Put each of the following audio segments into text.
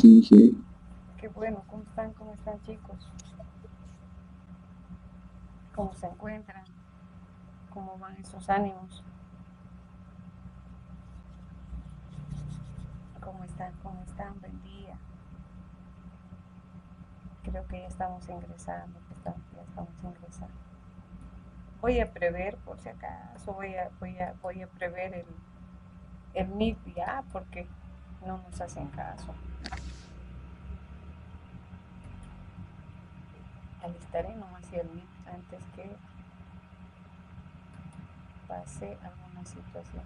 Inge. Qué bueno, ¿cómo están? ¿Cómo están, chicos? ¿Cómo se encuentran? ¿Cómo van esos ánimos? ¿Cómo están? ¿Cómo están? Buen día. Creo que ya estamos ingresando, ya estamos ingresando. Voy a prever, por si acaso, voy a prever el Meet ya, porque no nos hacen caso. Alistaré nomás el Meet antes que pase alguna situación.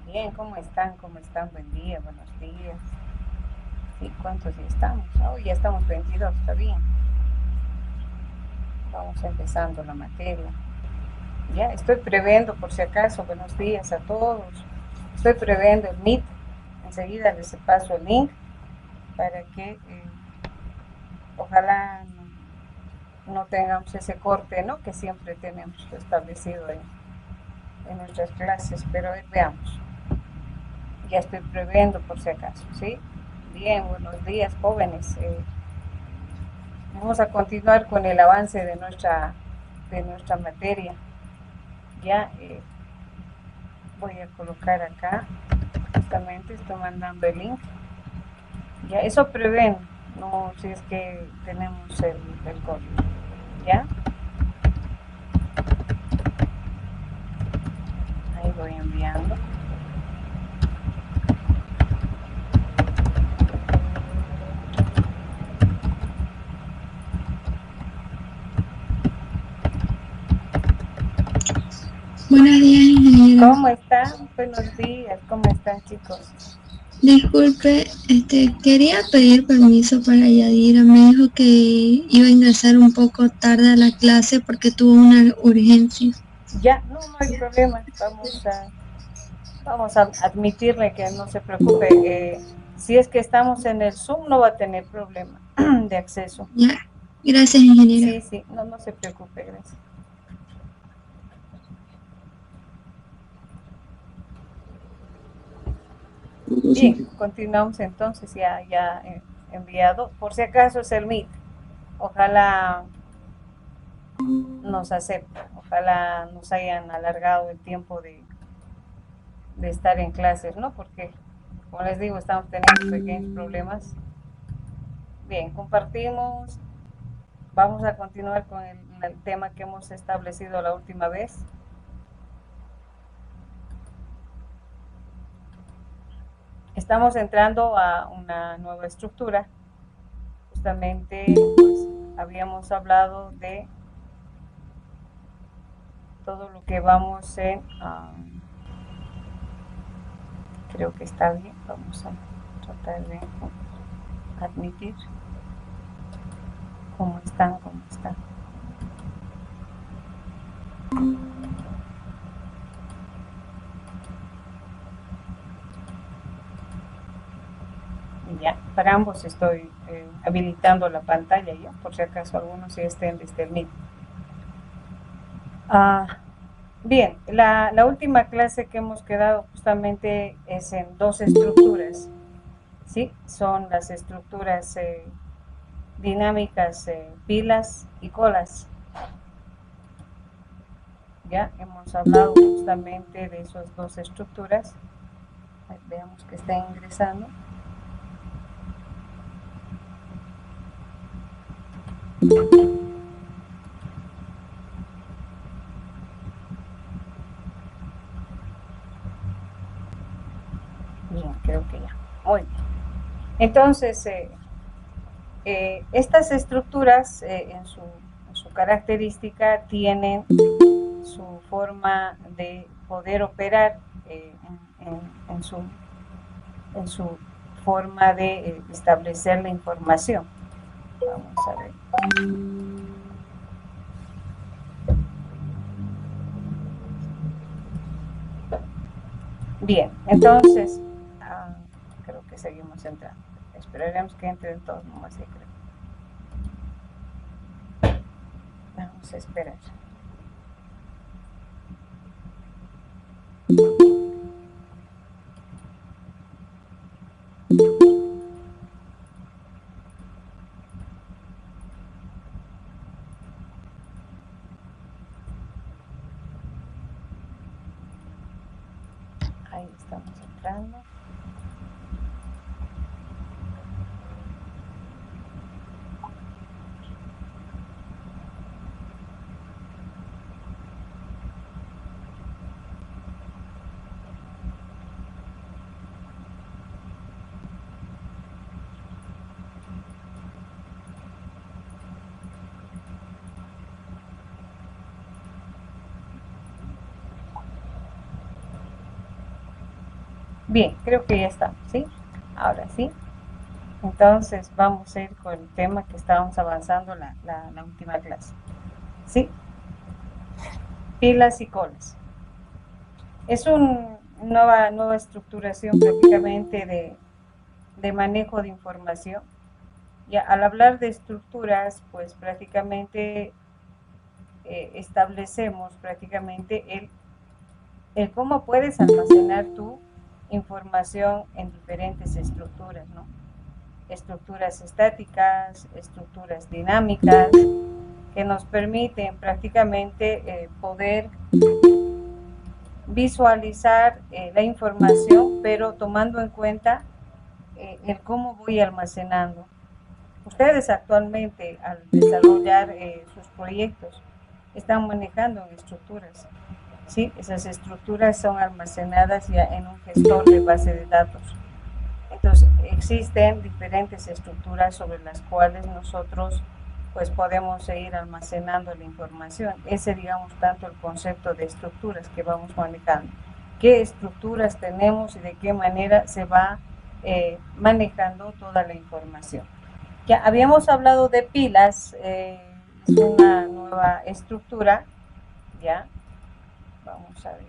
Bien, ¿cómo están? ¿Cómo están? Buen día, buenos días. Sí, ¿cuántos ya estamos? Oh, ya estamos 22, está bien. Vamos empezando la materia. Ya, estoy previendo, por si acaso, buenos días a todos. Estoy previendo el Meet. Enseguida les paso el link para que ojalá no tengamos ese corte, ¿no? Que siempre tenemos establecido en nuestras clases, pero veamos. Ya estoy previendo por si acaso, ¿sí? Bien, buenos días, jóvenes. Vamos a continuar con el avance de nuestra materia. Ya voy a colocar acá, justamente estoy mandando el link. Ya, eso prevén, no si es que tenemos el código. ¿Ya? Ahí voy enviando. Buenos días, ingeniero. ¿Cómo están? Buenos días, ¿cómo están, chicos? Disculpe, quería pedir permiso para Yadira. Me dijo que iba a ingresar un poco tarde a la clase porque tuvo una urgencia. Ya, no hay problema. Vamos a admitirle que no se preocupe. Si es que estamos en el Zoom, no va a tener problema de acceso. Ya, gracias, ingeniero. Sí, sí, no se preocupe, gracias. Bien, continuamos entonces, ya enviado. Por si acaso es el Meet. Ojalá nos acepten, ojalá nos hayan alargado el tiempo de estar en clases, ¿no? Porque, como les digo, estamos teniendo pequeños problemas. Bien, compartimos. Vamos a continuar con el tema que hemos establecido la última vez. Estamos entrando a una nueva estructura. Justamente, pues, habíamos hablado de todo lo que vamos en... creo que está bien. Vamos a tratar de admitir cómo están. Ya, para ambos estoy habilitando la pantalla ya, por si acaso algunos sí estén desde el Meet. Bien, la última clase que hemos quedado justamente es en dos estructuras, ¿sí? Son las estructuras dinámicas, pilas y colas. Ya hemos hablado justamente de esas dos estructuras Veamos que está ingresando. Bien, creo que ya. Muy bien. Entonces, estas estructuras en su característica tienen su forma de poder operar en su forma de establecer la información. Vamos a ver. Bien, entonces, creo que seguimos entrando. Esperaremos que entren todos nomás, creo. Vamos a esperar. Ahí estamos entrando. Bien, creo que ya está, ¿sí? Ahora sí. Entonces vamos a ir con el tema que estábamos avanzando la última clase. ¿Sí? Pilas y colas. Es una nueva estructuración prácticamente de manejo de información. Ya al hablar de estructuras, pues prácticamente establecemos prácticamente el cómo puedes almacenar tu información en diferentes estructuras, ¿no? Estructuras estáticas, estructuras dinámicas, que nos permiten prácticamente poder visualizar la información, pero tomando en cuenta el cómo voy almacenando. Ustedes actualmente, al desarrollar sus proyectos, están manejando en estructuras. ¿Sí? Esas estructuras son almacenadas ya en un gestor de base de datos. Entonces, existen diferentes estructuras sobre las cuales nosotros pues podemos ir almacenando la información. Ese, digamos, tanto el concepto de estructuras que vamos manejando. ¿Qué estructuras tenemos y de qué manera se va manejando toda la información? Ya habíamos hablado de pilas, es una nueva estructura, ¿ya? Vamos a ver.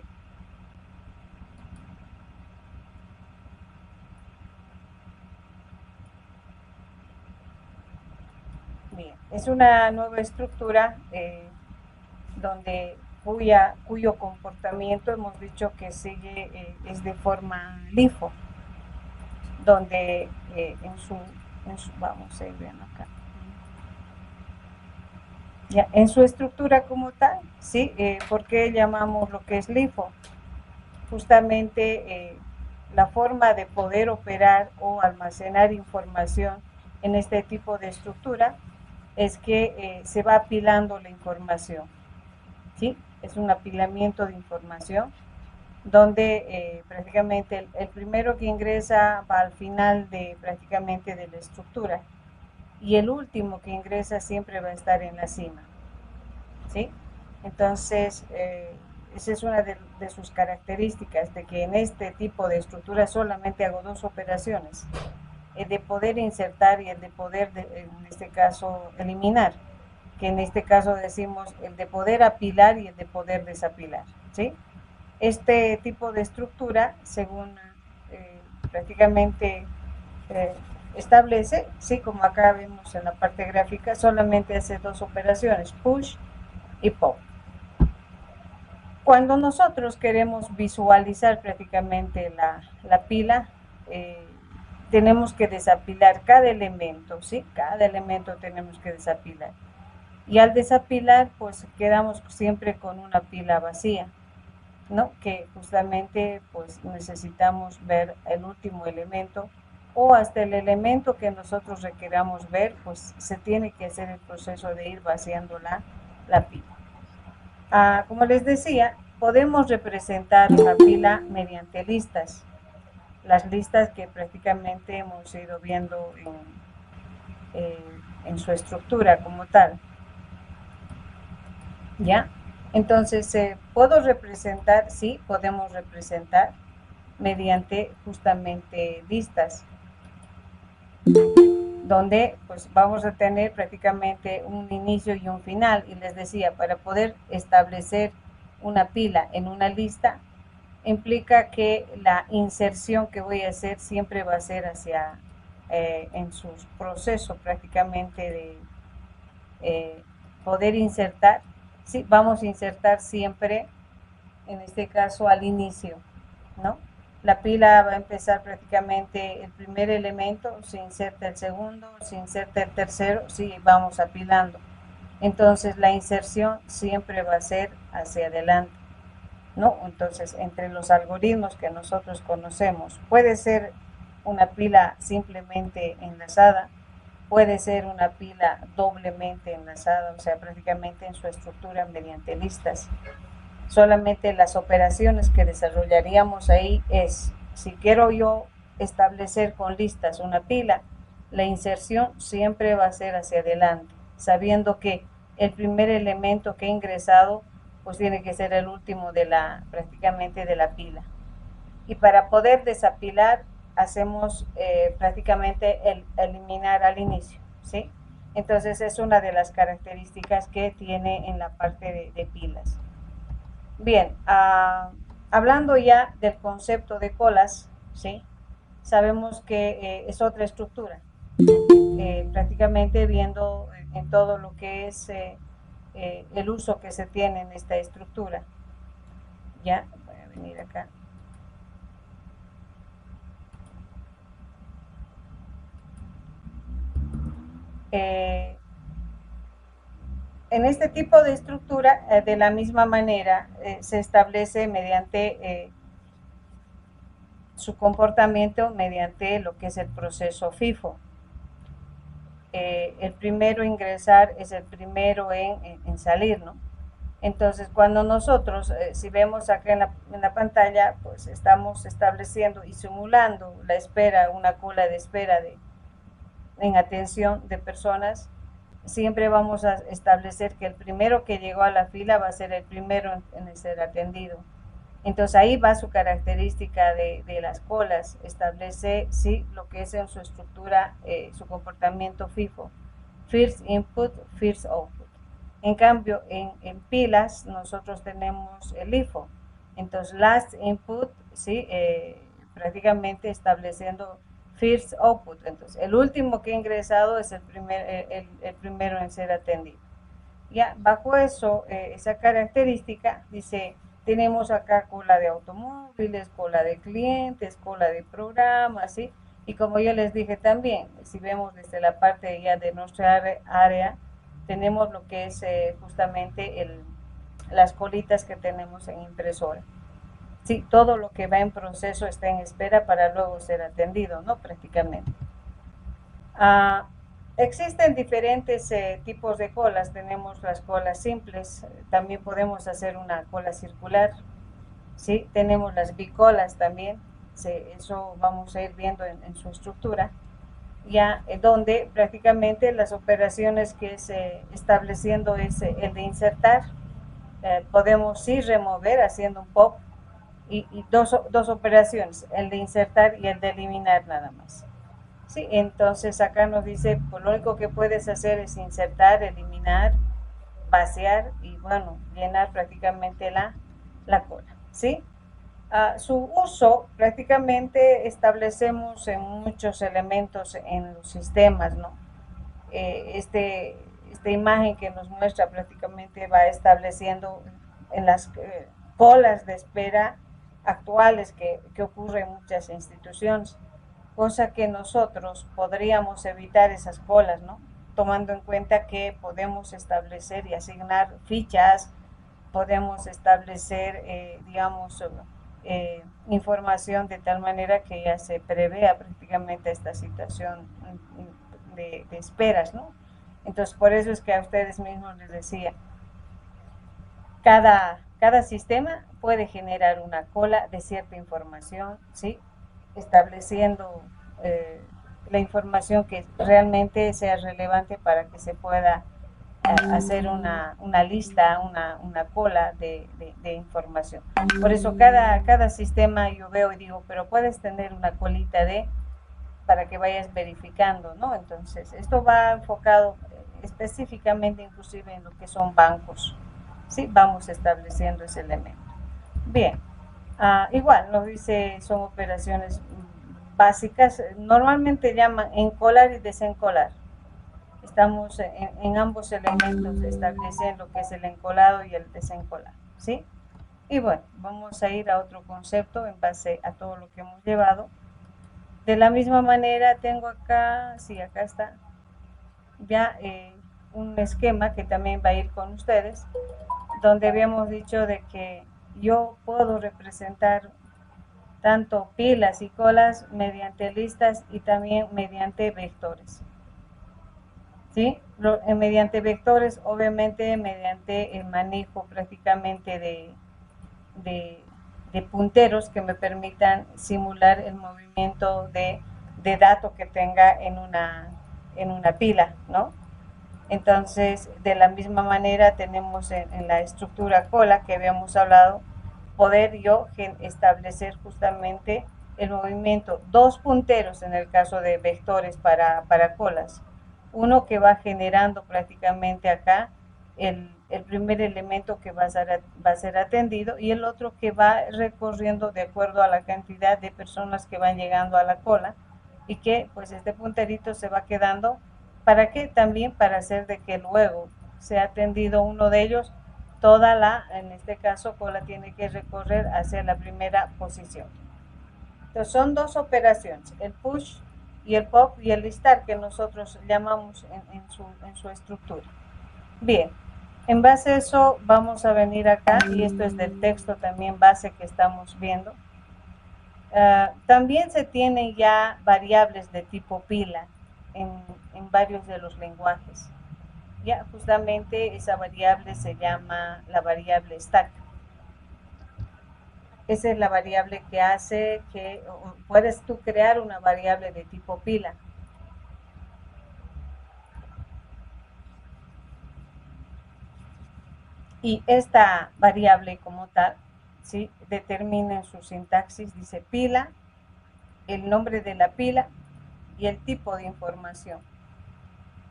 Bien, es una nueva estructura donde cuyo comportamiento hemos dicho que sigue es de forma LIFO, donde vamos a ir viendo acá. Ya, en su estructura como tal, ¿sí? ¿Por qué llamamos lo que es LIFO? Justamente la forma de poder operar o almacenar información en este tipo de estructura es que se va apilando la información, ¿sí? Es un apilamiento de información donde prácticamente el primero que ingresa va al final de prácticamente de la estructura y el último que ingresa siempre va a estar en la cima, ¿sí? Entonces, esa es una de sus características, de que en este tipo de estructura solamente hago dos operaciones, el de poder insertar y el de poder, en este caso, eliminar, que en este caso decimos el de poder apilar y el de poder desapilar, ¿sí? Este tipo de estructura, según prácticamente establece, sí, como acá vemos en la parte gráfica, solamente hace dos operaciones, push y pop. Cuando nosotros queremos visualizar prácticamente la pila, tenemos que desapilar cada elemento, ¿sí? Cada elemento tenemos que desapilar. Y al desapilar, pues quedamos siempre con una pila vacía. ¿no? Que justamente pues necesitamos ver el último elemento o hasta el elemento que nosotros requeramos ver, pues se tiene que hacer el proceso de ir vaciando la pila. Como les decía, podemos representar una pila mediante listas, las listas que prácticamente hemos ido viendo en su estructura como tal. ¿Ya? Entonces, ¿puedo representar? Sí, podemos representar mediante justamente listas, donde pues vamos a tener prácticamente un inicio y un final. Y les decía, para poder establecer una pila en una lista, implica que la inserción que voy a hacer siempre va a ser hacia, en su proceso prácticamente de poder insertar, sí, vamos a insertar siempre, en este caso al inicio, ¿no? La pila va a empezar prácticamente el primer elemento, se inserta el segundo, se inserta el tercero, sí, vamos apilando. Entonces la inserción siempre va a ser hacia adelante, ¿no? Entonces, entre los algoritmos que nosotros conocemos, puede ser una pila simplemente enlazada, puede ser una pila doblemente enlazada, o sea, prácticamente en su estructura mediante listas. Solamente las operaciones que desarrollaríamos ahí es, si quiero yo establecer con listas una pila, la inserción siempre va a ser hacia adelante, sabiendo que el primer elemento que he ingresado pues tiene que ser el último de prácticamente de la pila. Y para poder desapilar hacemos prácticamente el eliminar al inicio, ¿sí? Entonces es una de las características que tiene en la parte de pilas. Bien, hablando ya del concepto de colas, ¿sí? Sabemos que es otra estructura, prácticamente viendo en todo lo que es el uso que se tiene en esta estructura. Ya, voy a venir acá. En este tipo de estructura, de la misma manera, se establece mediante su comportamiento mediante lo que es el proceso FIFO. El primero en ingresar es el primero en salir, ¿no? Entonces, cuando nosotros, si vemos acá en la pantalla, pues estamos estableciendo y simulando la espera, una cola de espera en atención de personas, siempre vamos a establecer que el primero que llegó a la fila va a ser el primero en ser atendido. Entonces ahí va su característica de las colas, establece sí lo que es en su estructura, su comportamiento FIFO, First Input, First Output. En cambio, en pilas nosotros tenemos el LIFO, entonces Last Input, sí, prácticamente estableciendo First Output, entonces el último que ha ingresado es el primero en ser atendido. Ya, bajo eso, esa característica, dice, tenemos acá cola de automóviles, cola de clientes, cola de programas, ¿sí? Y como yo les dije también, si vemos desde la parte ya de nuestra área, tenemos lo que es justamente las colitas que tenemos en impresora. Sí, todo lo que va en proceso está en espera para luego ser atendido, ¿no? Prácticamente. Existen diferentes tipos de colas, tenemos las colas simples, también podemos hacer una cola circular, ¿sí? Tenemos las bicolas también, eso vamos a ir viendo en su estructura, ya donde prácticamente las operaciones que es estableciendo es el de insertar, podemos sí remover haciendo un pop y dos operaciones, el de insertar y el de eliminar nada más. Sí, entonces acá nos dice, pues lo único que puedes hacer es insertar, eliminar, vaciar y bueno, llenar prácticamente la cola, ¿sí? Su uso prácticamente establecemos en muchos elementos en los sistemas, ¿no? Esta imagen que nos muestra prácticamente va estableciendo en las colas de espera actuales que ocurren en muchas instituciones, cosa que nosotros podríamos evitar esas colas, ¿no? Tomando en cuenta que podemos establecer y asignar fichas podemos establecer, digamos, información de tal manera que ya se prevea prácticamente esta situación de esperas, ¿no? Entonces, por eso es que a ustedes mismos les decía, cada sistema puede generar una cola de cierta información, ¿sí? Estableciendo la información que realmente sea relevante para que se pueda hacer una lista, una cola de información. Por eso cada sistema yo veo y digo, pero puedes tener una colita para que vayas verificando, ¿no? Entonces, esto va enfocado específicamente inclusive en lo que son bancos, ¿sí? Vamos estableciendo ese elemento. Bien, igual nos dice, son operaciones básicas, normalmente llaman encolar y desencolar. Estamos en ambos elementos estableciendo lo que es el encolado y el desencolado, ¿sí? Y bueno, vamos a ir a otro concepto en base a todo lo que hemos llevado. De la misma manera tengo acá, sí, acá está, ya un esquema que también va a ir con ustedes, donde habíamos dicho de que yo puedo representar tanto pilas y colas mediante listas y también mediante vectores. ¿Sí? Mediante vectores, obviamente mediante el manejo prácticamente de, de punteros que me permitan simular el movimiento de datos que tenga en una pila, ¿no? Entonces, de la misma manera tenemos en la estructura cola que habíamos hablado, poder yo establecer justamente el movimiento, dos punteros en el caso de vectores para colas, uno que va generando prácticamente acá el primer elemento que va a ser atendido y el otro que va recorriendo de acuerdo a la cantidad de personas que van llegando a la cola y que pues este punterito se va quedando. ¿Para qué? También para hacer de que luego sea atendido uno de ellos, toda en este caso, cola tiene que recorrer hacia la primera posición. Entonces son dos operaciones, el push y el pop y el listar que nosotros llamamos en su estructura. Bien, en base a eso vamos a venir acá y esto es del texto también base que estamos viendo. También se tienen ya variables de tipo pila en varios de los lenguajes. Ya justamente esa variable se llama la variable stack. Esa es la variable que hace que puedes tú crear una variable de tipo pila. Y esta variable como tal, ¿sí? Determina en su sintaxis, dice pila, el nombre de la pila y el tipo de información.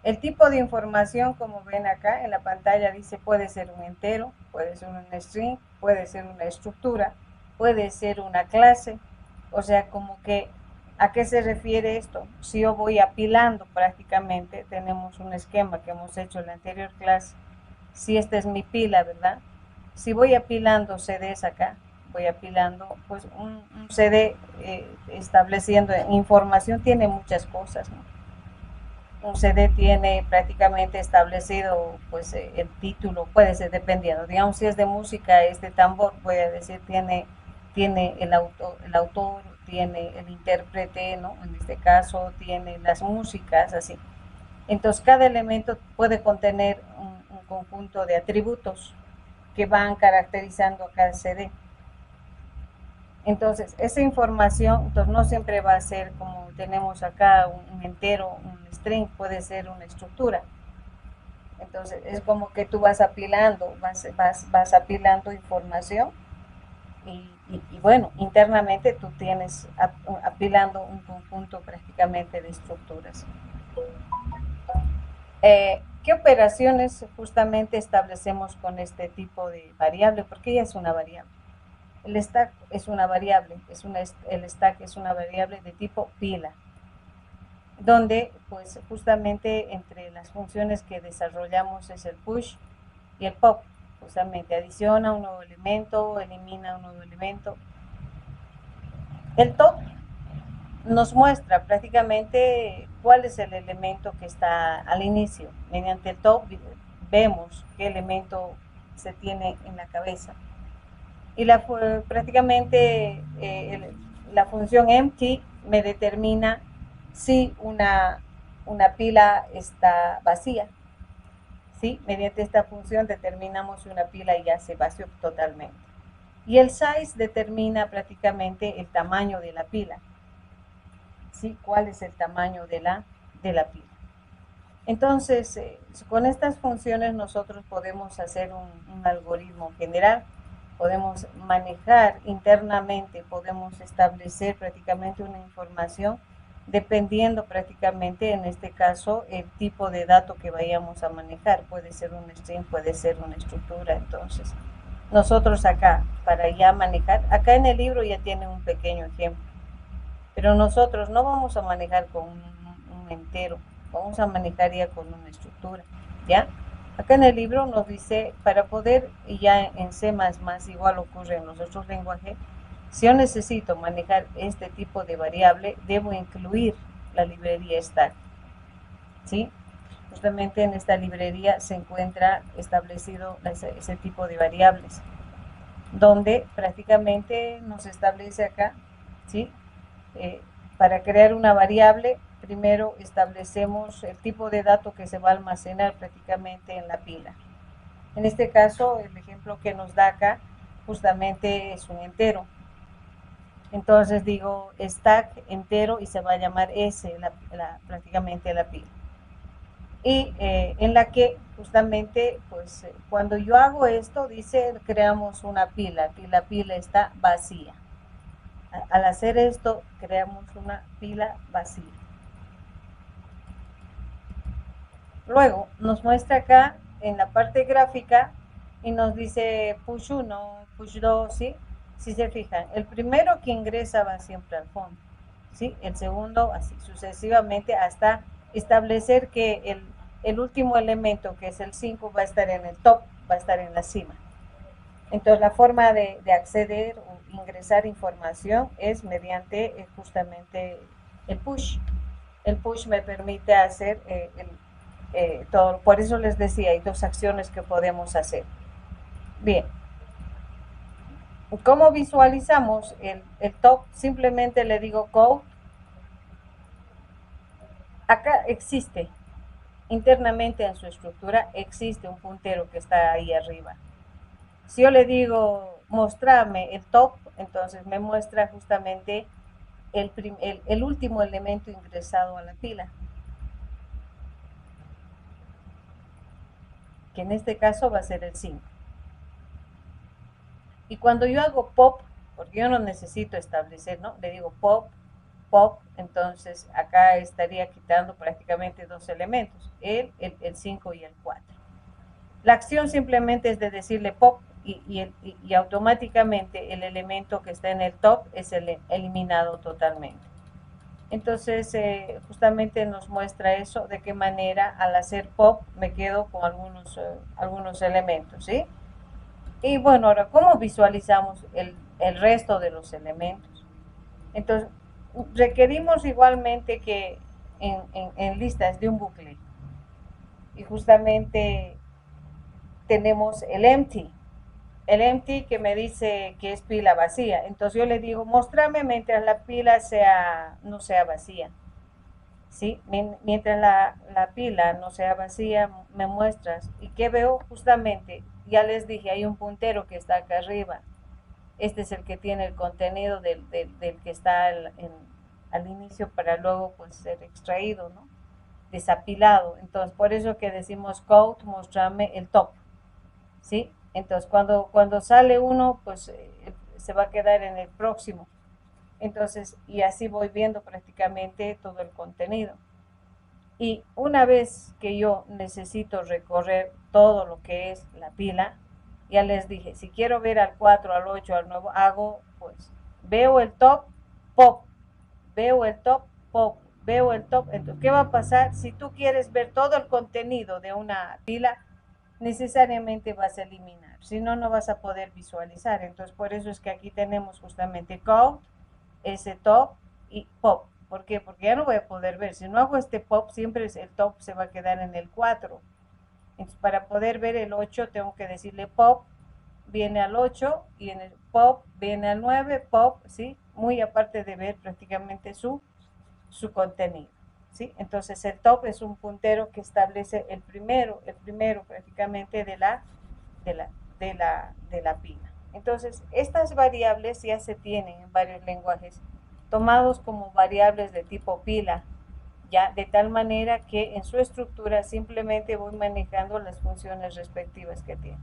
El tipo de información, como ven acá en la pantalla, dice puede ser un entero, puede ser un string, puede ser una estructura, puede ser una clase. O sea, como que, ¿a qué se refiere esto? Si yo voy apilando prácticamente, tenemos un esquema que hemos hecho en la anterior clase. Si esta es mi pila, ¿verdad? Si voy apilando CDs acá, voy apilando pues un CD estableciendo información, tiene muchas cosas, ¿no? Un CD tiene prácticamente establecido pues el título, puede ser dependiendo, digamos si es de música, es de tambor, voy a decir, tiene el autor, tiene el intérprete, ¿no? En este caso tiene las músicas, así. Entonces cada elemento puede contener un conjunto de atributos que van caracterizando a cada CD. Entonces, esa información entonces, no siempre va a ser como tenemos acá un entero, un string, puede ser una estructura. Entonces, es como que tú vas apilando, vas apilando información y bueno, internamente tú tienes apilando un conjunto prácticamente de estructuras. ¿Qué operaciones justamente establecemos con este tipo de variable? Porque ella es una variable. El stack es una variable, el stack es una variable de tipo pila, donde pues justamente entre las funciones que desarrollamos es el push y el pop, justamente adiciona un nuevo elemento, elimina un nuevo elemento. El top nos muestra prácticamente cuál es el elemento que está al inicio. Mediante el top vemos qué elemento se tiene en la cabeza. Y prácticamente la función empty me determina si una pila está vacía. ¿Sí? Mediante esta función determinamos si una pila ya se vació totalmente. Y el size determina prácticamente el tamaño de la pila. ¿Sí? ¿Cuál es el tamaño de la pila? Entonces, con estas funciones nosotros podemos hacer un algoritmo general, podemos manejar internamente, podemos establecer prácticamente una información dependiendo prácticamente, en este caso, el tipo de dato que vayamos a manejar. Puede ser un string, puede ser una estructura. Entonces, nosotros acá, para ya manejar, acá en el libro ya tiene un pequeño ejemplo, pero nosotros no vamos a manejar con un entero, vamos a manejar ya con una estructura, ¿ya? Acá en el libro nos dice, para poder, y ya en C++ igual ocurre en los otros lenguajes, si yo necesito manejar este tipo de variable, debo incluir la librería stack, ¿sí? Justamente en esta librería se encuentra establecido ese tipo de variables, donde prácticamente nos establece acá, ¿sí? Para crear una variable, primero establecemos el tipo de dato que se va a almacenar prácticamente en la pila. En este caso, el ejemplo que nos da acá justamente es un entero. Entonces digo stack entero y se va a llamar S, prácticamente la pila. Y en la que justamente, pues cuando yo hago esto, dice, creamos una pila, y la pila está vacía. Al hacer esto, creamos una pila vacía. Luego, nos muestra acá en la parte gráfica y nos dice push 1, push 2, ¿sí? Si se fijan, el primero que ingresa va siempre al fondo, ¿sí? El segundo, así sucesivamente, hasta establecer que el último elemento, que es el 5, va a estar en el top, va a estar en la cima. Entonces, la forma de acceder o ingresar información es mediante justamente el push. El push me permite hacer todo. Por eso les decía, hay dos acciones que podemos hacer. Bien. ¿Cómo visualizamos el top? Simplemente le digo code. Acá existe, internamente en su estructura, existe un puntero que está ahí arriba. Si yo le digo mostrarme el top, entonces me muestra justamente el último elemento ingresado a la pila, que en este caso va a ser el 5. Y cuando yo hago pop, porque yo no necesito establecer, ¿no? Le digo pop, pop, entonces acá estaría quitando prácticamente dos elementos, el 5 y el 4. La acción simplemente es de decirle pop y automáticamente el elemento que está en el top es eliminado totalmente. Entonces, justamente nos muestra eso, de qué manera al hacer pop me quedo con algunos elementos, ¿sí? Y bueno, ahora, ¿cómo visualizamos el resto de los elementos? Entonces, requerimos igualmente que en listas de un bucle, y justamente tenemos el empty que me dice que es pila vacía. Entonces yo le digo, mostrame mientras la pila no sea vacía. ¿Sí? Mientras la pila no sea vacía, me muestras. ¿Y qué veo? Justamente, ya les dije, hay un puntero que está acá arriba. Este es el que tiene el contenido del que está al inicio para luego pues ser extraído, ¿no? Desapilado. Entonces, por eso que decimos code, mostrame el top, ¿sí? Entonces, cuando sale uno, pues se va a quedar en el próximo. Entonces, y así voy viendo prácticamente todo el contenido. Y una vez que yo necesito recorrer todo lo que es la pila, ya les dije, si quiero ver al 4, al 8, al 9, hago, pues, veo el top, pop, veo el top, pop, veo el top. Entonces, ¿qué va a pasar? Si tú quieres ver todo el contenido de una pila, necesariamente vas a eliminar, si no, no vas a poder visualizar. Entonces, por eso es que aquí tenemos justamente code, ese top y pop. ¿Por qué? Porque ya no voy a poder ver. Si no hago este pop, siempre el top se va a quedar en el 4. Entonces, para poder ver el 8 tengo que decirle pop, viene al 8 y en el pop viene al 9, pop, ¿sí? Muy aparte de ver prácticamente su contenido, ¿sí? Entonces el top es un puntero que establece el primero prácticamente de la, de la pila. Entonces, estas variables ya se tienen en varios lenguajes, tomados como variables de tipo pila, ya de tal manera que en su estructura simplemente voy manejando las funciones respectivas que tiene.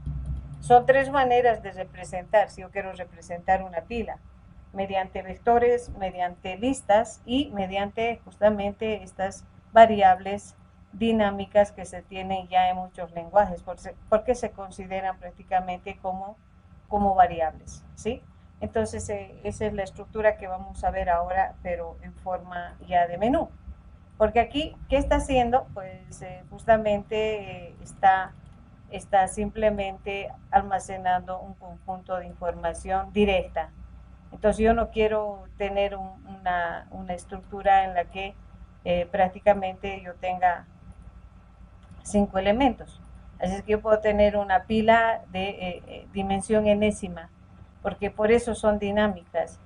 Son tres maneras de representar, si yo quiero representar una pila, mediante vectores, mediante listas y mediante justamente estas variables dinámicas que se tienen ya en muchos lenguajes, porque se consideran prácticamente como variables, ¿sí? Entonces, esa es la estructura que vamos a ver ahora, pero en forma ya de menú. Porque aquí, ¿qué está haciendo? Pues justamente está simplemente almacenando un conjunto de información directa. Entonces yo no quiero tener una estructura en la que prácticamente yo tenga 5 elementos. Así es que yo puedo tener una pila de dimensión enésima, porque por eso son dinámicas,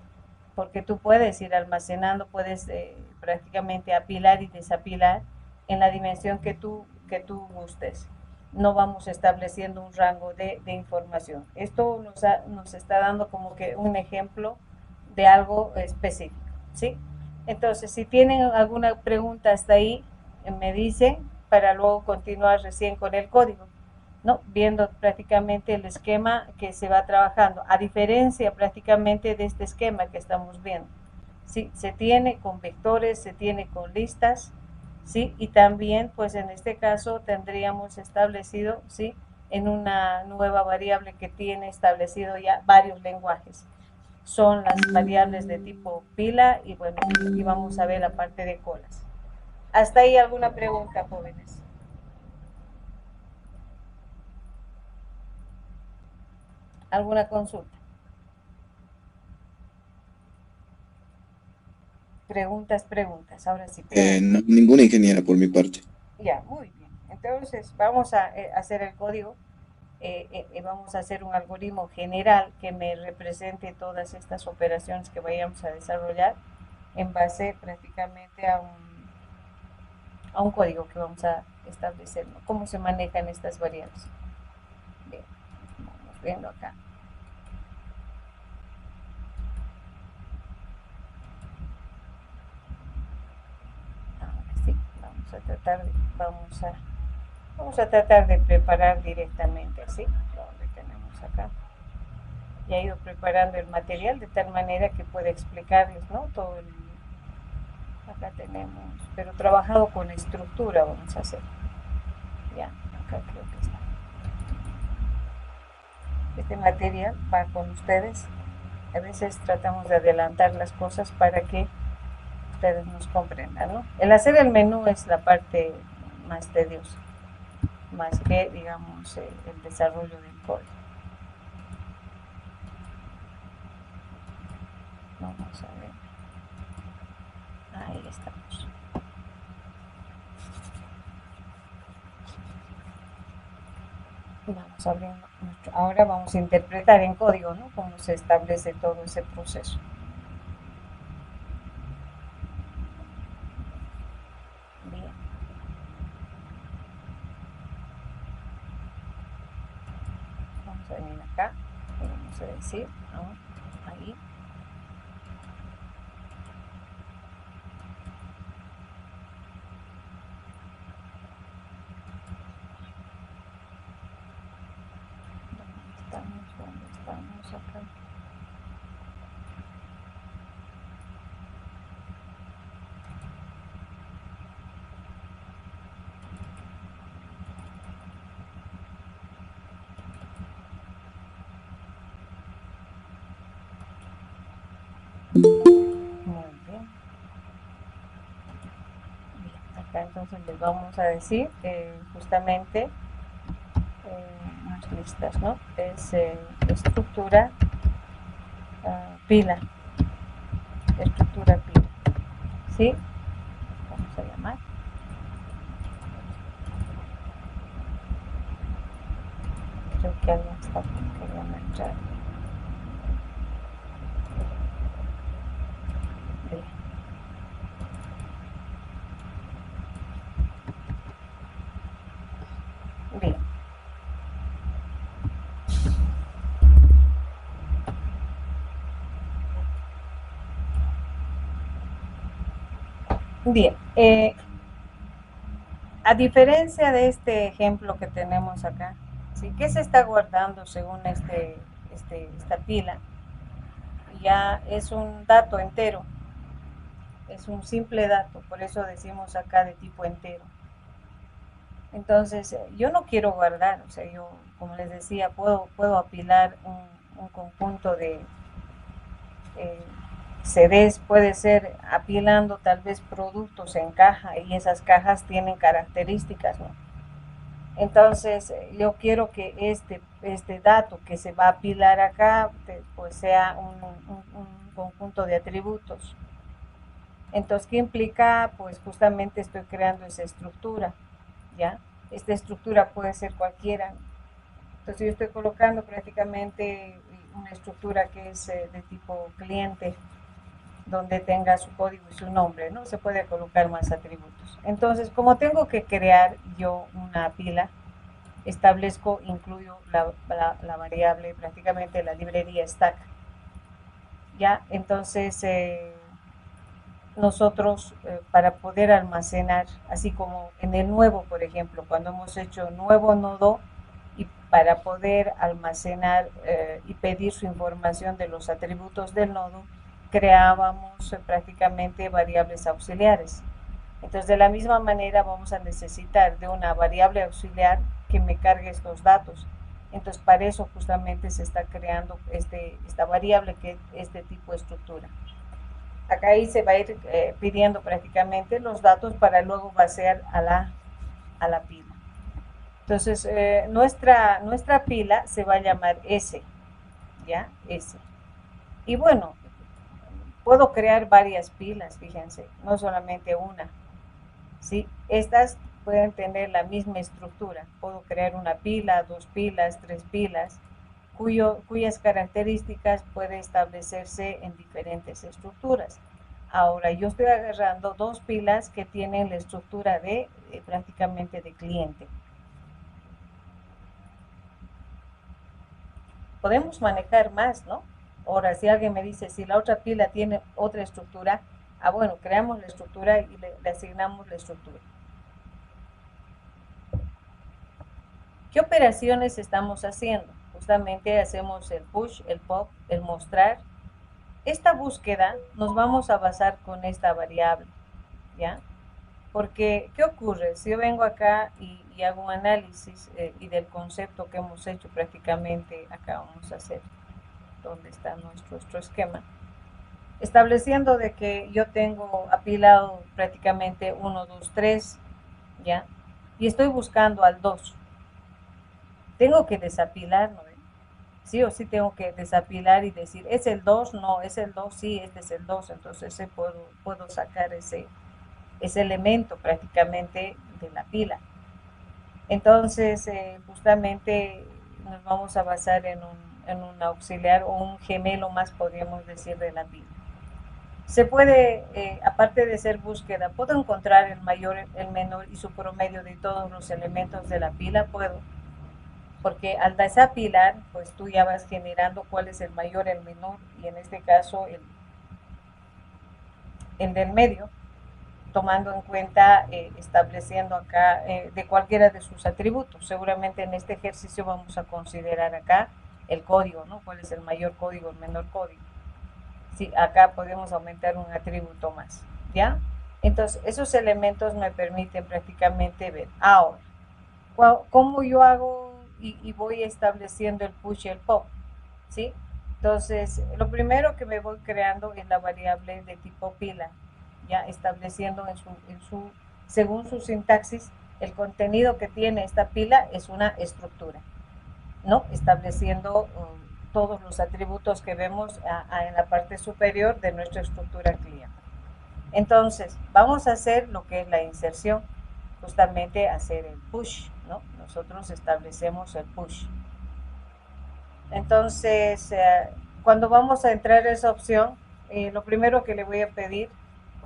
porque tú puedes ir almacenando, puedes prácticamente apilar y desapilar en la dimensión que tú gustes. No vamos estableciendo un rango de información. Esto nos está dando como que un ejemplo de algo específico, ¿sí? Entonces, si tienen alguna pregunta hasta ahí, me dicen para luego continuar recién con el código, ¿no? Viendo prácticamente el esquema que se va trabajando, a diferencia prácticamente de este esquema que estamos viendo. ¿Sí? Se tiene con vectores, se tiene con listas, ¿sí? Y también, pues en este caso tendríamos establecido, ¿sí? En una nueva variable que tiene establecido ya varios lenguajes. Son las variables de tipo pila y bueno, y vamos a ver la parte de colas. ¿Hasta ahí alguna pregunta, jóvenes? ¿Alguna consulta? Preguntas. Ahora sí, preguntas. Ninguna ingeniera por mi parte. Ya, muy bien. Entonces, vamos a hacer el código. Vamos a hacer un algoritmo general que me represente todas estas operaciones que vayamos a desarrollar en base prácticamente a un código que vamos a establecer, ¿no? Cómo se manejan estas variables. Bien, vamos viendo acá. Ahora sí, vamos a tratar de preparar directamente, ¿sí? Donde tenemos acá. Ya he ido preparando el material de tal manera que pueda explicarles, ¿no? Todo el, acá tenemos, pero trabajado con estructura vamos a hacer. Ya, acá creo que está. Este material va con ustedes. A veces tratamos de adelantar las cosas para que ustedes nos comprendan, ¿no? El hacer el menú es la parte más tediosa, más que, digamos, el desarrollo del código. Vamos a ver. Ahí estamos. Vamos abriendo ahora vamos a interpretar en código, ¿no? Cómo se establece todo ese proceso. Bien. Vamos a venir acá y vamos a decir, ¿no? Ahí. ¿Dónde estamos acá? Muy bien. Bien, acá entonces les vamos a decir justamente unas listas, ¿no? Es estructura pila, estructura pila, ¿sí? Vamos a llamar. Creo que alguien está queriendo entrar. Bien. Bien. A diferencia de este ejemplo que tenemos acá, ¿sí? ¿Qué se está guardando según esta pila? Ya es un dato entero, es un simple dato, por eso decimos acá de tipo entero. Entonces, yo no quiero guardar, o sea, yo, como les decía, puedo apilar un conjunto de CDs, puede ser apilando tal vez productos en caja y esas cajas tienen características, ¿no? Entonces, yo quiero que este dato que se va a apilar acá, pues sea un conjunto de atributos. Entonces, ¿qué implica? Pues justamente estoy creando esa estructura, ¿ya? Esta estructura puede ser cualquiera. Entonces, yo estoy colocando prácticamente una estructura que es de tipo cliente, donde tenga su código y su nombre, ¿no? Se puede colocar más atributos. Entonces, como tengo que crear yo una pila, establezco, incluyo la variable, prácticamente la librería stack. Ya, entonces nosotros para poder almacenar, así como en el nuevo, por ejemplo, cuando hemos hecho nuevo nodo y para poder almacenar y pedir su información de los atributos del nodo, creábamos prácticamente variables auxiliares. Entonces, de la misma manera vamos a necesitar de una variable auxiliar que me cargue estos datos. Entonces, para eso justamente se está creando esta variable que es de tipo estructura. Acá ahí se va a ir pidiendo prácticamente los datos para luego vaciar a la pila. Entonces, nuestra pila se va a llamar S, ¿ya? S. Y bueno, puedo crear varias pilas, fíjense, no solamente una. ¿Sí? Estas pueden tener la misma estructura. Puedo crear una pila, dos pilas, tres pilas, cuyas características pueden establecerse en diferentes estructuras. Ahora, yo estoy agarrando dos pilas que tienen la estructura de prácticamente de cliente. Podemos manejar más, ¿no? Ahora, si alguien me dice, si la otra pila tiene otra estructura, bueno, creamos la estructura y le asignamos la estructura. ¿Qué operaciones estamos haciendo? Justamente hacemos el push, el pop, el mostrar. Esta búsqueda nos vamos a basar con esta variable, ¿ya? Porque, ¿qué ocurre? Si yo vengo acá y hago un análisis y del concepto que hemos hecho prácticamente, acá vamos a hacer dónde está nuestro esquema, estableciendo de que yo tengo apilado prácticamente 1, 2, 3, ¿ya? Y estoy buscando al 2. Tengo que desapilar, ¿no? Sí o sí tengo que desapilar y decir, ¿es el 2? No, es el 2, sí, este es el 2. Entonces puedo sacar ese elemento prácticamente de la pila. Entonces, justamente nos vamos a basar en un auxiliar o un gemelo más, podríamos decir, de la pila. Se puede, aparte de ser búsqueda, ¿puedo encontrar el mayor, el menor y su promedio de todos los elementos de la pila? Puedo. Porque al desapilar, pues tú ya vas generando cuál es el mayor, el menor, y en este caso el del medio, tomando en cuenta, estableciendo acá de cualquiera de sus atributos. Seguramente en este ejercicio vamos a considerar acá el código, ¿no? ¿Cuál es el mayor código, el menor código? Sí, acá podemos aumentar un atributo más, ¿ya? Entonces, esos elementos me permiten prácticamente ver. Ahora, ¿cómo yo hago y voy estableciendo el push y el pop? ¿Sí? Entonces, lo primero que me voy creando es la variable de tipo pila, ya estableciendo según su sintaxis, el contenido que tiene esta pila es una estructura, ¿no? Estableciendo todos los atributos que vemos en la parte superior de nuestra estructura cliente. Entonces, vamos a hacer lo que es la inserción, justamente hacer el push, ¿no? Nosotros establecemos el push. Entonces, cuando vamos a entrar a esa opción, lo primero que le voy a pedir,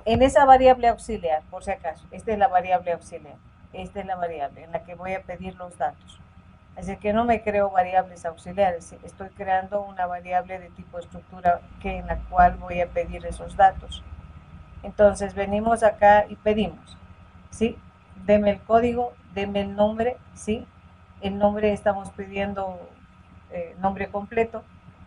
en esa variable auxiliar, por si acaso, esta es la variable auxiliar, esta es la variable en la que voy a pedir los datos. Así que no me creo variables auxiliares, estoy creando una variable de tipo estructura en la cual voy a pedir esos datos. Entonces venimos acá y pedimos, ¿sí? Deme el código, deme el nombre, ¿sí? El nombre estamos pidiendo nombre completo,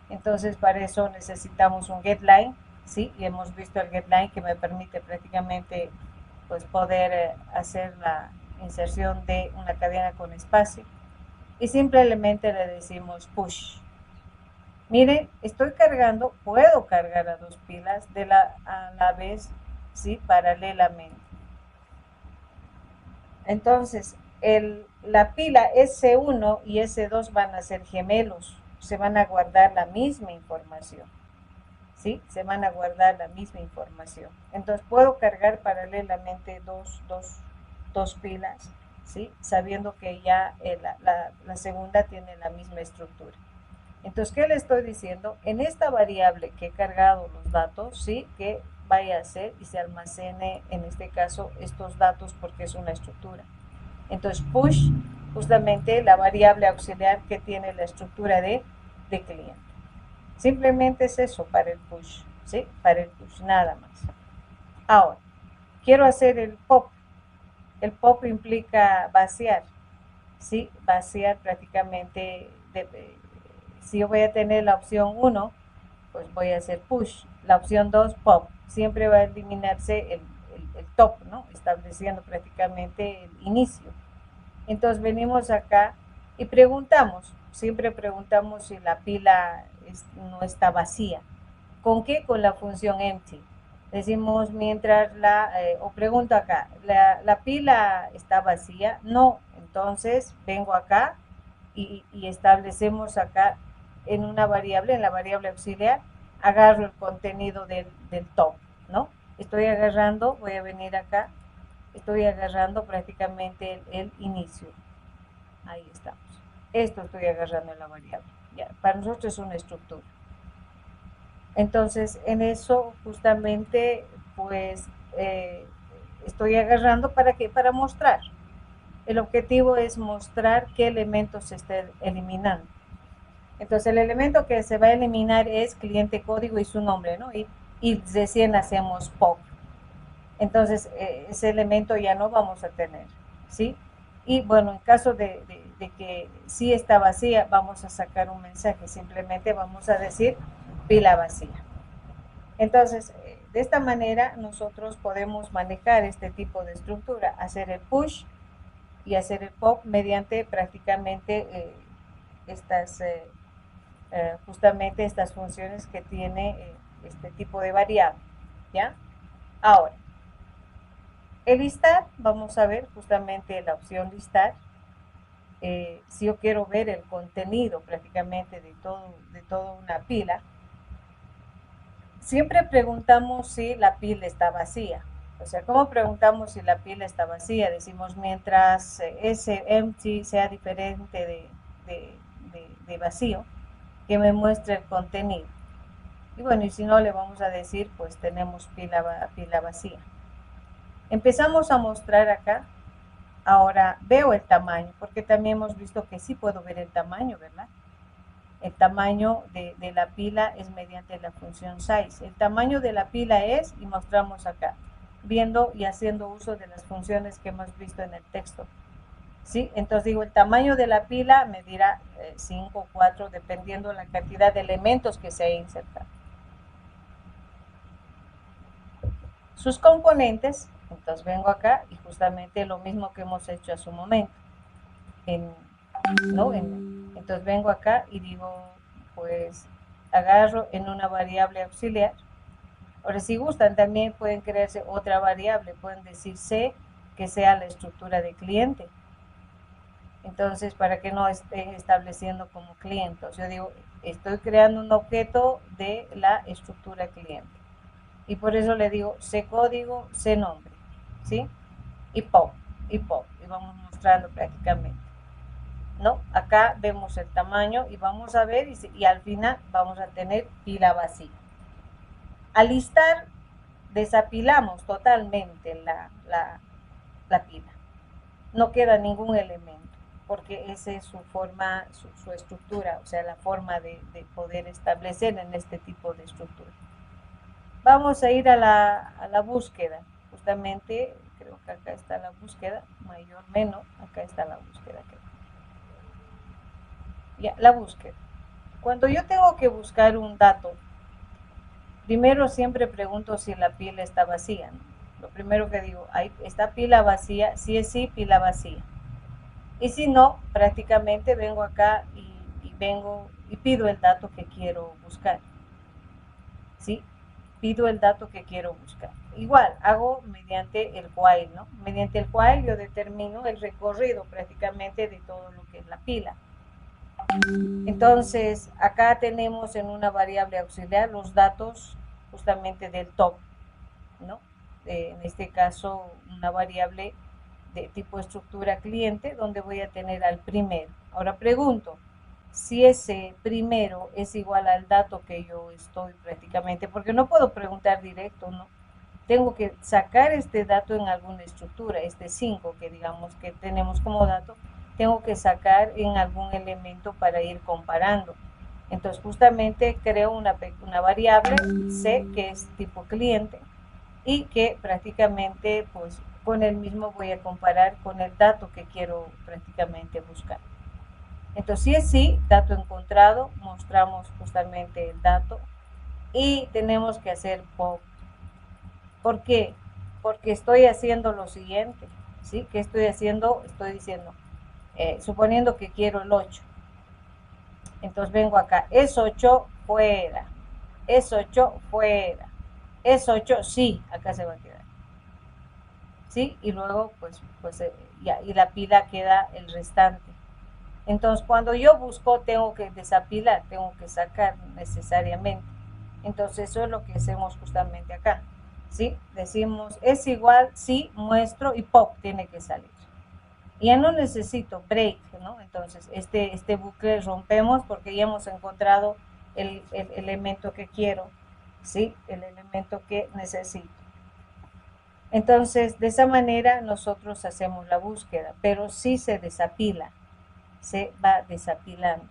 entonces para eso necesitamos un getLine, ¿sí? Y hemos visto el getLine que me permite prácticamente pues poder hacer la inserción de una cadena con espacio y simplemente le decimos push. Miren, estoy cargando, puedo cargar a dos pilas a la vez, ¿sí? Paralelamente. Entonces, la pila S1 y S2 van a ser gemelos, se van a guardar la misma información, ¿sí? Se van a guardar la misma información. Entonces, puedo cargar paralelamente dos pilas, ¿sí? Sabiendo que ya la segunda tiene la misma estructura. Entonces, ¿qué le estoy diciendo? En esta variable que he cargado los datos, ¿sí? Que vaya a ser y se almacene, en este caso, estos datos porque es una estructura. Entonces, push, justamente la variable auxiliar que tiene la estructura de cliente. Simplemente es eso para el push, ¿sí? Para el push, nada más. Ahora, quiero hacer el pop. El pop implica vaciar, ¿sí? Vaciar prácticamente si yo voy a tener la opción 1, pues voy a hacer push. La opción 2, pop. Siempre va a eliminarse el top, ¿no? Estableciendo prácticamente el inicio. Entonces venimos acá y preguntamos, siempre preguntamos si la pila no está vacía. ¿Con qué? Con la función empty. Decimos mientras o pregunto acá, ¿la pila está vacía? No, entonces vengo acá y establecemos acá en una variable, en la variable auxiliar, agarro el contenido del top, ¿no? Estoy agarrando, voy a venir acá, estoy agarrando prácticamente el inicio. Ahí estamos. Esto estoy agarrando en la variable. Ya, para nosotros es una estructura. Entonces, en eso justamente, pues, estoy agarrando para qué? Para mostrar. El objetivo es mostrar qué elementos se está eliminando. Entonces, el elemento que se va a eliminar es cliente código y su nombre, ¿no? Y recién hacemos pop. Entonces, ese elemento ya no vamos a tener, ¿sí? Y bueno, en caso de que sí está vacía, vamos a sacar un mensaje, simplemente vamos a decir pila vacía. Entonces, de esta manera nosotros podemos manejar este tipo de estructura, hacer el push y hacer el pop mediante prácticamente justamente estas funciones que tiene este tipo de variable, ¿ya? Ahora, el listar, vamos a ver justamente la opción listar. Si yo quiero ver el contenido prácticamente de toda una pila, siempre preguntamos si la pila está vacía. O sea, ¿cómo preguntamos si la pila está vacía? Decimos mientras ese empty sea diferente de vacío, que me muestre el contenido. Y bueno, y si no, le vamos a decir, pues tenemos pila vacía. Empezamos a mostrar acá. Ahora veo el tamaño, porque también hemos visto que sí puedo ver el tamaño, ¿verdad? El tamaño de la pila es mediante la función size. El tamaño de la pila es, y mostramos acá, viendo y haciendo uso de las funciones que hemos visto en el texto. ¿Sí? Entonces digo, el tamaño de la pila me dirá 5 o 4, dependiendo la cantidad de elementos que se haya insertado. Sus componentes, entonces vengo acá y justamente lo mismo que hemos hecho hace un momento. Entonces vengo acá y digo, pues agarro en una variable auxiliar. Ahora, si gustan, también pueden crearse otra variable, pueden decir C, que sea la estructura de cliente. Entonces, para que no estén estableciendo como cliente. Yo digo, estoy creando un objeto de la estructura cliente. Y por eso le digo C código, C nombre, ¿sí? Y pop, y vamos mostrando prácticamente. ¿no? Acá vemos el tamaño y vamos a ver y al final vamos a tener pila vacía. Al listar, desapilamos totalmente la pila. No queda ningún elemento, porque esa es su forma, su estructura, o sea, la forma de poder establecer en este tipo de estructura. Vamos a ir a la búsqueda, justamente, creo que acá está la búsqueda, mayor, menor, acá está la búsqueda. Ya, la búsqueda. Cuando yo tengo que buscar un dato, primero siempre pregunto si la pila está vacía, ¿no? Lo primero que digo, ¿ahí está pila vacía? Si es sí, pila vacía. Y si no, prácticamente vengo acá y vengo y pido el dato que quiero buscar. ¿Sí? Pido el dato que quiero buscar. Igual, hago mediante el while, ¿no? Mediante el while yo determino el recorrido prácticamente de todo lo que es la pila. Entonces, acá tenemos en una variable auxiliar los datos justamente del top, ¿no? En este caso, una variable de tipo estructura cliente, donde voy a tener al primero. Ahora pregunto, si ese primero es igual al dato que yo estoy prácticamente, porque no puedo preguntar directo, ¿no? Tengo que sacar este dato en alguna estructura, este 5 que digamos que tenemos como dato, tengo que sacar en algún elemento para ir comparando. Entonces justamente creo una variable C que es tipo cliente y que prácticamente pues con el mismo voy a comparar con el dato que quiero prácticamente buscar. Entonces si es sí, dato encontrado, mostramos justamente el dato y tenemos que hacer pop. ¿Por qué? Porque estoy haciendo lo siguiente, ¿sí? ¿Qué estoy haciendo? Estoy diciendo, suponiendo que quiero el 8. Entonces vengo acá, es 8 fuera, es 8 fuera, es 8 sí, acá se va a quedar. ¿Sí? Y luego, pues ya, y la pila queda el restante. Entonces, cuando yo busco, tengo que desapilar, tengo que sacar necesariamente. Entonces, eso es lo que hacemos justamente acá. ¿Sí? Decimos, es igual, sí, muestro y pop tiene que salir. Ya no necesito break, ¿no? Entonces, este bucle rompemos porque ya hemos encontrado el elemento que quiero, ¿sí? El elemento que necesito. Entonces, de esa manera nosotros hacemos la búsqueda, pero sí se desapila, se va desapilando.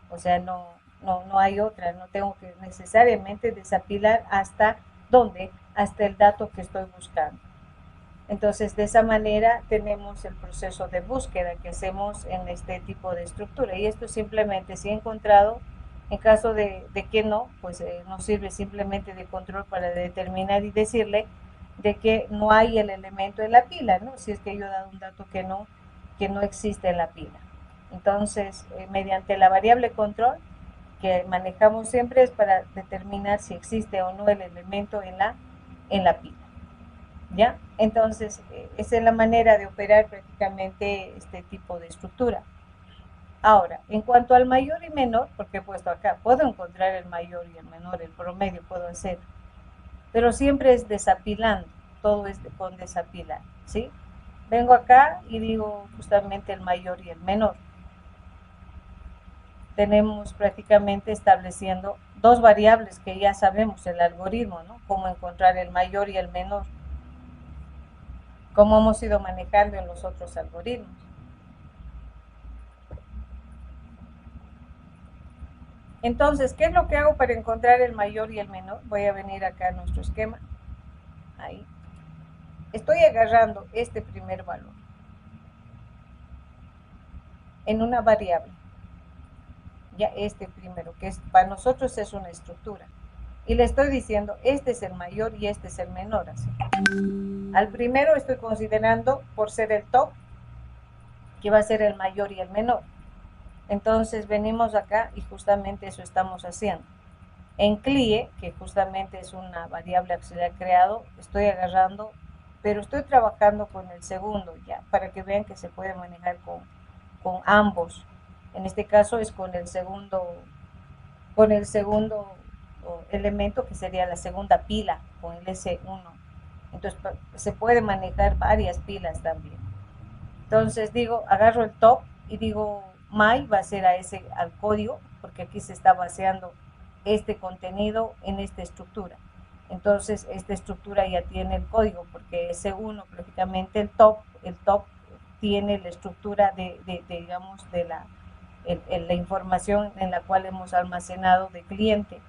O sea, no hay otra, no tengo que necesariamente desapilar hasta dónde, hasta el dato que estoy buscando. Entonces, de esa manera tenemos el proceso de búsqueda que hacemos en este tipo de estructura. Y esto simplemente, si he encontrado, en caso de que no, pues nos sirve simplemente de control para determinar y decirle de que no hay el elemento en la pila, ¿no? Si es que yo he dado un dato que no existe en la pila. Entonces, mediante la variable control que manejamos siempre es para determinar si existe o no el elemento en la pila. ¿Ya? Entonces, esa es la manera de operar prácticamente este tipo de estructura. Ahora, en cuanto al mayor y menor, porque he puesto acá, puedo encontrar el mayor y el menor, el promedio puedo hacer, pero siempre es desapilando, todo es con desapilar, ¿sí? Vengo acá y digo justamente el mayor y el menor. Tenemos prácticamente estableciendo dos variables que ya sabemos el algoritmo, ¿no? Cómo encontrar el mayor y el menor, como hemos ido manejando en los otros algoritmos. Entonces, ¿qué es lo que hago para encontrar el mayor y el menor? Voy a venir acá a nuestro esquema. Ahí. Estoy agarrando este primer valor en una variable. Ya este primero, que es, para nosotros es una estructura. Y le estoy diciendo, este es el mayor y este es el menor. Así. Al primero estoy considerando, por ser el top, que va a ser el mayor y el menor. Entonces venimos acá y justamente eso estamos haciendo. En CLIE, que justamente es una variable auxiliar creado, estoy agarrando, pero estoy trabajando con el segundo ya, para que vean que se puede manejar con ambos. En este caso es con el segundo elemento que sería la segunda pila, con el S1. Entonces se puede manejar varias pilas también. Entonces digo, agarro el top y digo my va a ser al código, porque aquí se está baseando este contenido en esta estructura. Entonces, esta estructura ya tiene el código, porque S1, prácticamente el top tiene la estructura digamos, de la información en la cual hemos almacenado de cliente.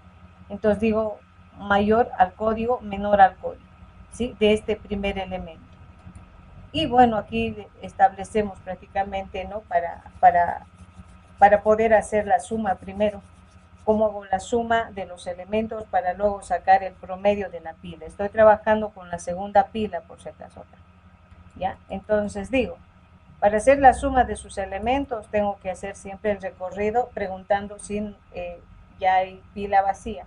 Entonces digo, mayor al código, menor al código, ¿sí? De este primer elemento. Y bueno, aquí establecemos prácticamente, ¿no? Para poder hacer la suma primero. ¿Cómo hago la suma de los elementos para luego sacar el promedio de la pila? Estoy trabajando con la segunda pila, por si acaso acá. ¿Ya? Entonces digo, para hacer la suma de sus elementos, tengo que hacer siempre el recorrido preguntando si ya hay pila vacía.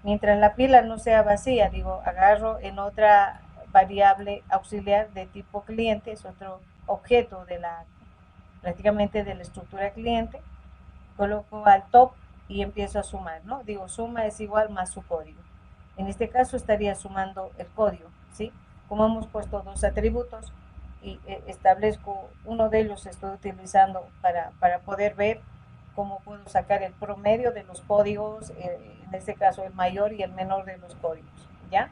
Mientras la pila no sea vacía, digo, agarro en otra variable auxiliar de tipo cliente, es otro objeto prácticamente de la estructura cliente, coloco al top y empiezo a sumar, ¿no? Digo, suma es igual más su código. En este caso estaría sumando el código, ¿sí? Como hemos puesto dos atributos y establezco uno de ellos, estoy utilizando para poder ver cómo puedo sacar el promedio de los códigos, en este caso el mayor y el menor de los códigos, ¿ya?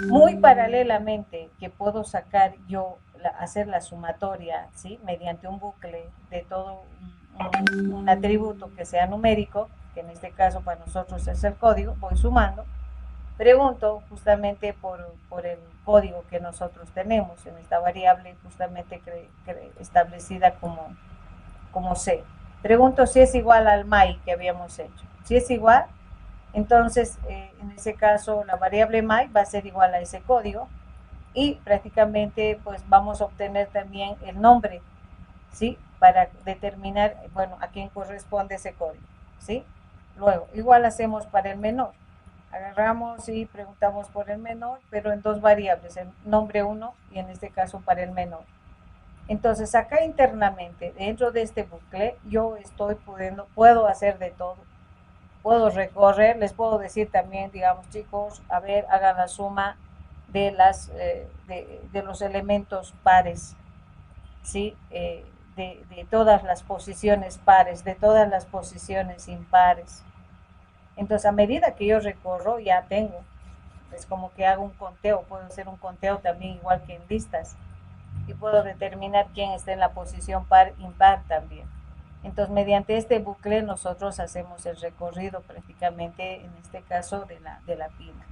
Muy paralelamente que puedo sacar yo, hacer la sumatoria, ¿sí? Mediante un bucle de todo un atributo que sea numérico, que en este caso para nosotros es el código, voy sumando, pregunto justamente por el código que nosotros tenemos en esta variable justamente establecida como C. Pregunto si es igual al my que habíamos hecho. Si es igual, entonces en ese caso la variable my va a ser igual a ese código y prácticamente pues vamos a obtener también el nombre, ¿sí? Para determinar, bueno, a quién corresponde ese código, ¿sí? Luego, igual hacemos para el menor. Agarramos y preguntamos por el menor, pero en dos variables, el nombre 1 y en este caso para el menor. Entonces acá internamente, dentro de este bucle, yo puedo hacer de todo. Puedo recorrer, les puedo decir también, digamos, chicos, a ver, hagan la suma de los elementos pares, ¿sí? De todas las posiciones pares, de todas las posiciones impares. Entonces, a medida que yo recorro, ya tengo, es como que hago un conteo, puedo hacer un conteo también igual que en listas, y puedo determinar quién está en la posición par, impar también. Entonces, mediante este bucle nosotros hacemos el recorrido prácticamente, en este caso, de la pila.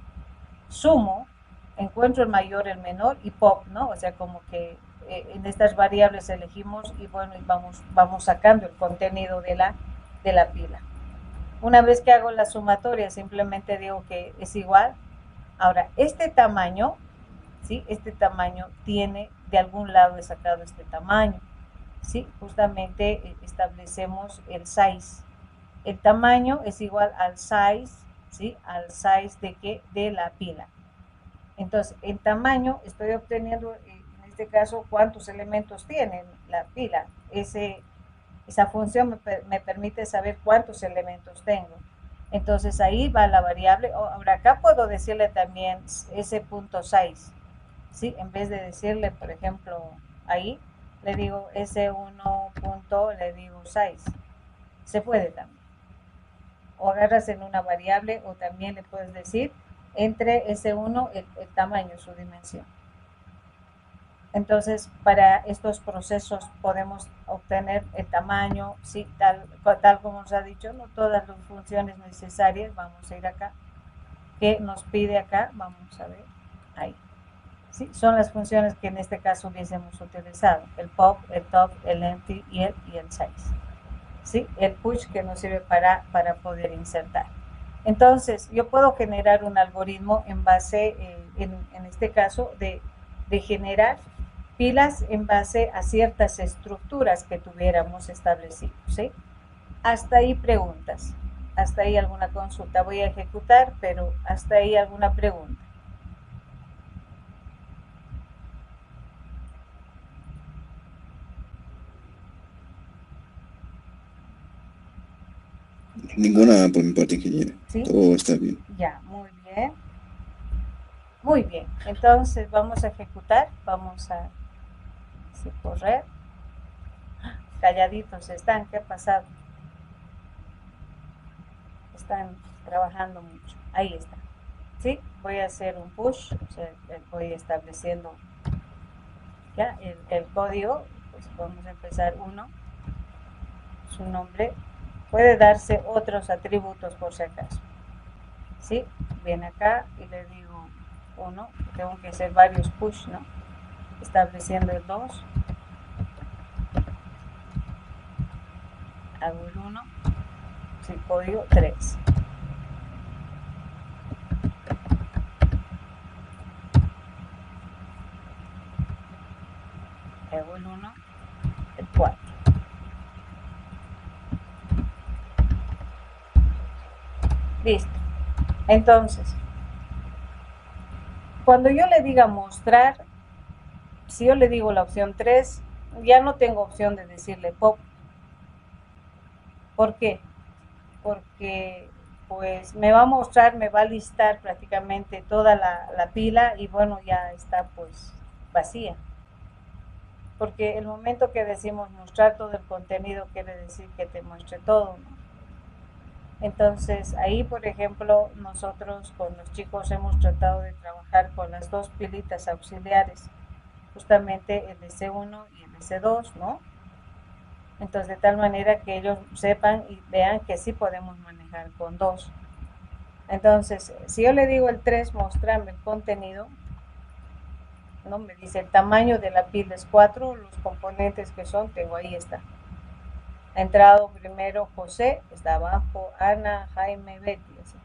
Sumo, encuentro el mayor, el menor y pop, ¿no? O sea, como que en estas variables elegimos y bueno, y vamos sacando el contenido de la pila. Una vez que hago la sumatoria, simplemente digo que es igual. Ahora, este tamaño, ¿sí? Este tamaño tiene, de algún lado he sacado este tamaño, ¿sí? Justamente establecemos el size. El tamaño es igual al size, ¿sí? Al size de ¿qué? De la pila. Entonces, en tamaño estoy obteniendo, en este caso, cuántos elementos tiene la pila. Esa función me permite saber cuántos elementos tengo. Entonces ahí va la variable. Ahora acá puedo decirle también ese punto 6, ¿sí? En vez de decirle, por ejemplo, ahí, le digo S1 punto, le digo 6. Se puede también. O agarras en una variable o también le puedes decir entre S1 el tamaño, su dimensión. Entonces, para estos procesos podemos obtener el tamaño, sí, tal como nos ha dicho, no todas las funciones necesarias, vamos a ir acá, que nos pide acá, vamos a ver, ahí. Sí, son las funciones que en este caso hubiésemos utilizado, el pop, el top, el empty y el size. ¿Sí? El push que nos sirve para poder insertar. Entonces, yo puedo generar un algoritmo en base, en este caso, de generar pilas en base a ciertas estructuras que tuviéramos establecido, ¿sí? Hasta ahí preguntas, hasta ahí alguna consulta. Voy a ejecutar, pero hasta ahí alguna pregunta. Ninguna por mi parte, ingeniero. ¿Sí? Todo está bien. Ya, muy bien. Muy bien, entonces vamos a ejecutar, vamos a correr. calladitos están. ¿Qué ha pasado? Están trabajando mucho. Ahí está. ¿Sí? Voy a hacer un push, o sea, voy estableciendo ya el código. Pues vamos a empezar uno, su nombre. Puede darse otros atributos por si acaso. ¿Sí? Viene acá y le digo 1, tengo que hacer varios push, ¿no? Estableciendo el 2, hago el 1, sin código 3. Hago el 1, el 4. Listo. Entonces, cuando yo le diga mostrar, si yo le digo la opción 3, ya no tengo opción de decirle pop. ¿Por qué? Porque pues me va a mostrar, me va a listar prácticamente toda la pila y bueno, ya está pues vacía. Porque el momento que decimos mostrar todo el contenido quiere decir que te muestre todo, ¿no? Entonces ahí, por ejemplo, nosotros con los chicos hemos tratado de trabajar con las dos pilitas auxiliares, justamente el S1 y el S2, ¿no? Entonces de tal manera que ellos sepan y vean que sí podemos manejar con dos. Entonces, si yo le digo el 3, mostrarme el contenido, ¿no? Me dice el tamaño de la pila es 4, los componentes que son, tengo ahí está. Ha entrado primero José, está abajo Ana, Jaime, Betty, así.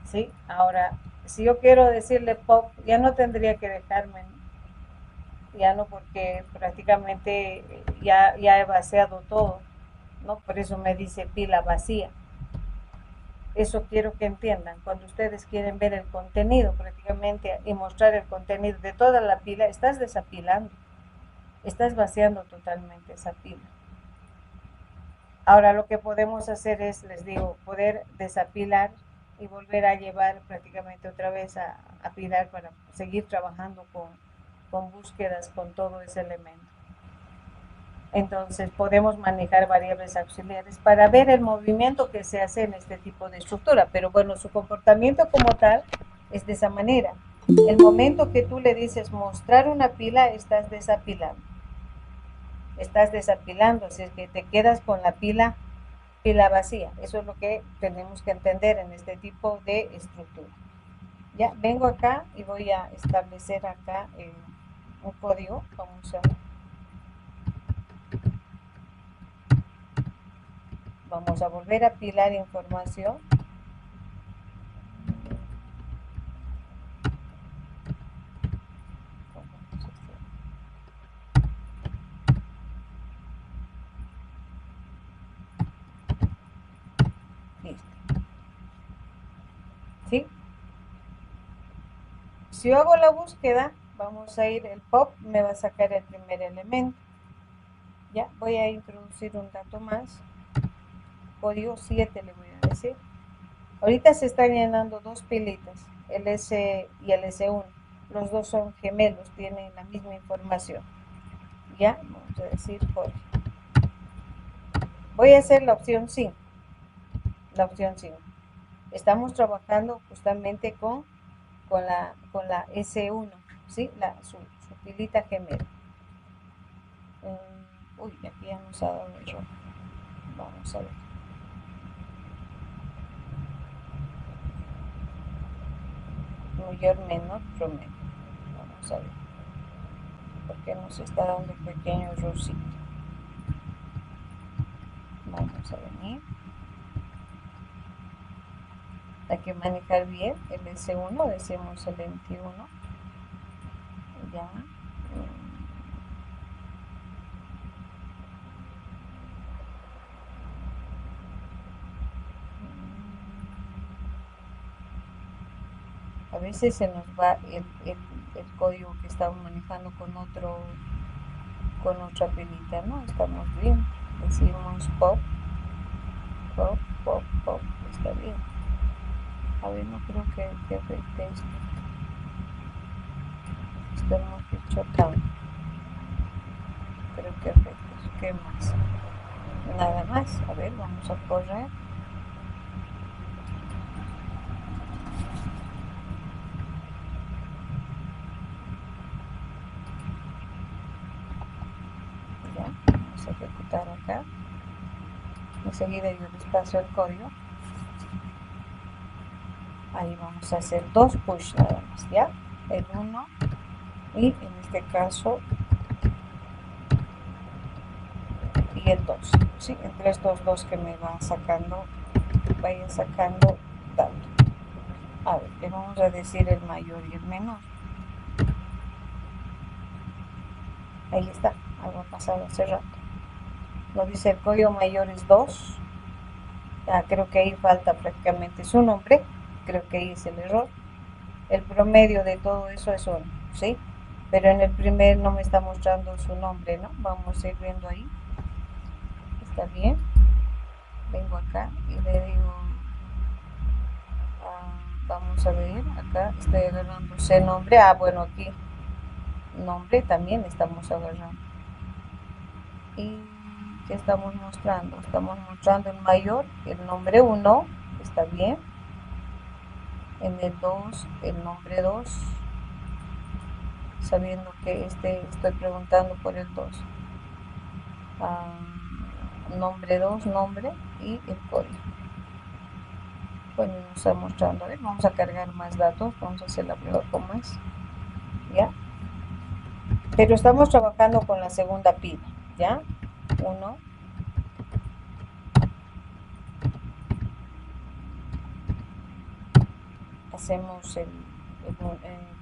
¿Sí? Ahora, si yo quiero decirle pop, ya no tendría que dejarme, ¿no? Ya no, porque prácticamente ya he vaciado todo, ¿no? Por eso me dice pila vacía. Eso quiero que entiendan. Cuando ustedes quieren ver el contenido prácticamente y mostrar el contenido de toda la pila, estás desapilando, estás vaciando totalmente esa pila. Ahora lo que podemos hacer es, les digo, poder desapilar y volver a llevar prácticamente otra vez a pilar para seguir trabajando con búsquedas, con todo ese elemento. Entonces podemos manejar variables auxiliares para ver el movimiento que se hace en este tipo de estructura, pero bueno, su comportamiento como tal es de esa manera. El momento que tú le dices mostrar una pila, estás desapilando. Estás desapilando, así es que te quedas con la pila vacía. Eso es lo que tenemos que entender en este tipo de estructura. Ya, vengo acá y voy a establecer acá un código. Vamos a volver a apilar información. Listo. ¿Sí? Si yo hago la búsqueda, vamos a ir, el pop me va a sacar el primer elemento. Ya, voy a introducir un dato más. Código 7 le voy a decir. Ahorita se están llenando dos pilitas, el S y el S1. Los dos son gemelos, tienen la misma información. Ya, vamos a decir Jorge. Voy a hacer la opción 5. La opción 5. Estamos trabajando justamente con la S1, ¿sí? Su pilita gemela. Uy, aquí ya nos ha dado el error. Vamos a ver. Mayor, menor, promedio. Vamos a ver. Porque nos está dando un pequeño errorcito. Vamos a venir. Hay que manejar bien el S1, decimos el 21. Ya. A veces se nos va el código que estamos manejando con otra pilita, ¿no? Estamos bien. Decimos pop, pop, pop, pop. Está bien. A ver, no creo que afecte esto. Esto hemos dicho tan. Creo que afecta. ¿Qué más? Nada más. A ver, vamos a correr. Ya, vamos a ejecutar acá. Enseguida yo les paso el código. Ahí vamos a hacer 2 push nada más, ¿ya? El 1 y en este caso y el 2, ¿sí? Entre estos dos que me van sacando, vaya sacando dato. A ver, le vamos a decir el mayor y el menor. Ahí está, algo ha pasado hace rato. Nos dice el código mayor es 2. Creo que ahí falta prácticamente su nombre. Creo que ahí es el error. El promedio de todo eso es 1, ¿sí? Pero en el primer no me está mostrando su nombre, ¿no? Vamos a ir viendo ahí. Está bien. Vengo acá y le digo, vamos a ver, acá estoy agarrando ese nombre. Bueno, aquí nombre también estamos agarrando. ¿Y qué estamos mostrando? Estamos mostrando el mayor, el nombre 1, está bien. En el 2, el nombre 2, sabiendo que estoy preguntando por el 2. Nombre 2, nombre y el código. Bueno, nos está mostrando. A ver, vamos a cargar más datos. Vamos a hacer la prueba con más. ¿Ya? Pero estamos trabajando con la segunda pila. ¿Ya? 1. Hacemos el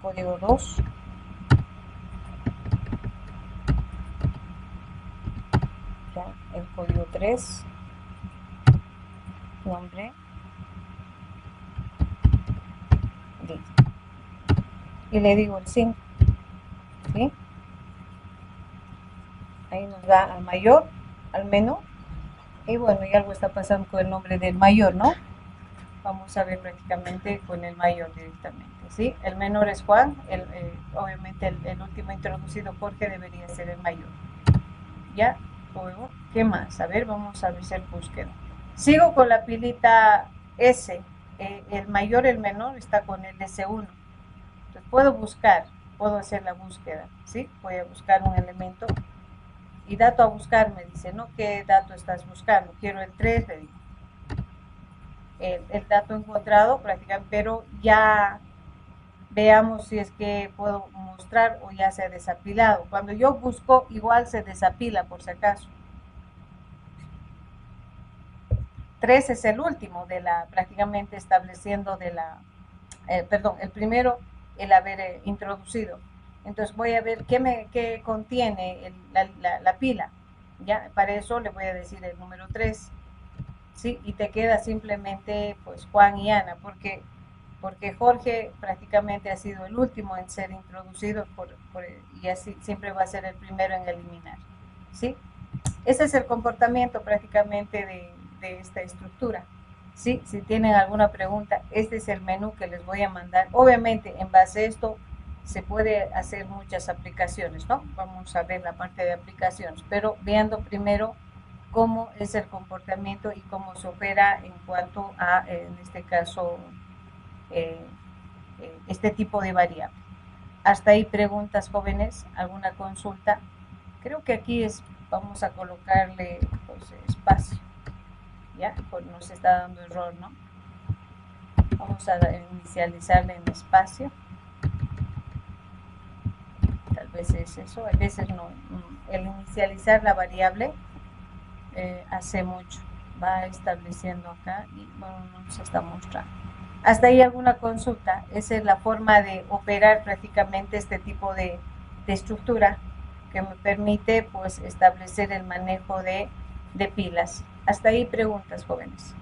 código 2. ¿Ya? El código 3. Nombre. Listo. Y le digo el 5. ¿Sí? Ahí nos da al mayor, al menor. Y bueno, y algo está pasando con el nombre del mayor, ¿no? Vamos a ver prácticamente con el mayor directamente, ¿sí? El menor es Juan, obviamente el último introducido Jorge debería ser el mayor. ¿Ya? Luego, ¿qué más? A ver, vamos a hacer búsqueda. Sigo con la pilita S. El mayor, el menor está con el S1. Entonces puedo buscar, puedo hacer la búsqueda, ¿sí? Voy a buscar un elemento y dato a buscar, me dice, ¿no? ¿Qué dato estás buscando? Quiero el 3, le digo. El dato encontrado prácticamente, pero ya veamos si es que puedo mostrar o ya se ha desapilado. Cuando yo busco, igual se desapila por si acaso. 3 es el último de prácticamente estableciendo perdón, el primero, el haber introducido. Entonces voy a ver qué contiene la pila. ¿Ya? Para eso le voy a decir el número 3. ¿Sí? Y te queda simplemente pues Juan y Ana, porque Jorge prácticamente ha sido el último en ser introducido y así siempre va a ser el primero en eliminar, ¿sí? Ese es el comportamiento prácticamente de esta estructura, ¿sí? Si tienen alguna pregunta, este es el menú que les voy a mandar. Obviamente, en base a esto se puede hacer muchas aplicaciones, ¿no? Vamos a ver la parte de aplicaciones, pero viendo primero cómo es el comportamiento y cómo se opera en cuanto a, en este caso, este tipo de variable. Hasta ahí preguntas, jóvenes, alguna consulta. Creo que aquí vamos a colocarle pues, espacio. Ya, pues nos está dando error, ¿no? Vamos a inicializarle en espacio. Tal vez es eso, a veces no. El inicializar la variable hace mucho. Va estableciendo acá y bueno, no nos está mostrando. Hasta ahí alguna consulta. Esa es la forma de operar prácticamente este tipo de estructura que me permite pues establecer el manejo de pilas. Hasta ahí preguntas, jóvenes.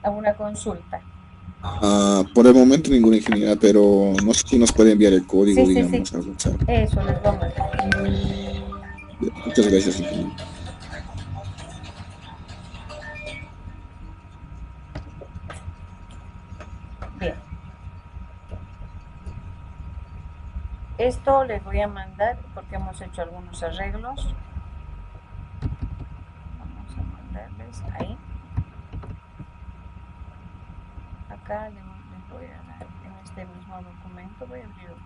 ¿Alguna consulta? Por el momento ninguna, ingeniera, pero no sé si nos puede enviar el código, Sí. digamos, a WhatsApp. Eso les vamos a mandar. Muchas gracias, ingeniero. Bien. Esto les voy a mandar porque hemos hecho algunos arreglos. ustedes, ahí. Acá les voy a dar, en este mismo documento, voy a abrir otro.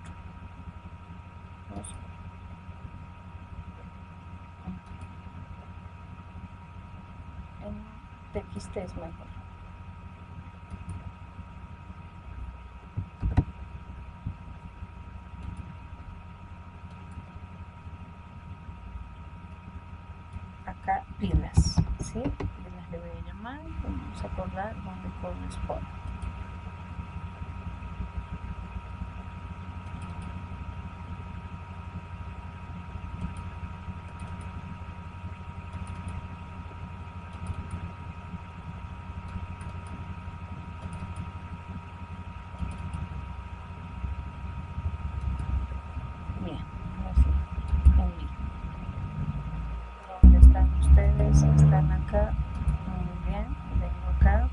En TXT es mejor. Acá pilas, ¿sí? Pilas le voy a llamar, vamos a acordar dónde corresponde. Bien, así, envío. ¿Dónde están ustedes? Están acá. Muy bien, vengo acá.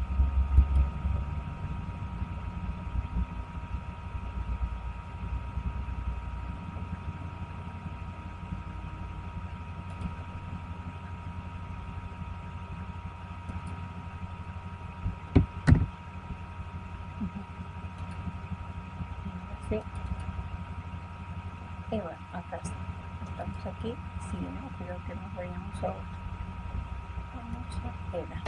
Sí. Y bueno, acá está. Estamos aquí. Sí, no creo que nos vayamos a otro. Vamos a EDA.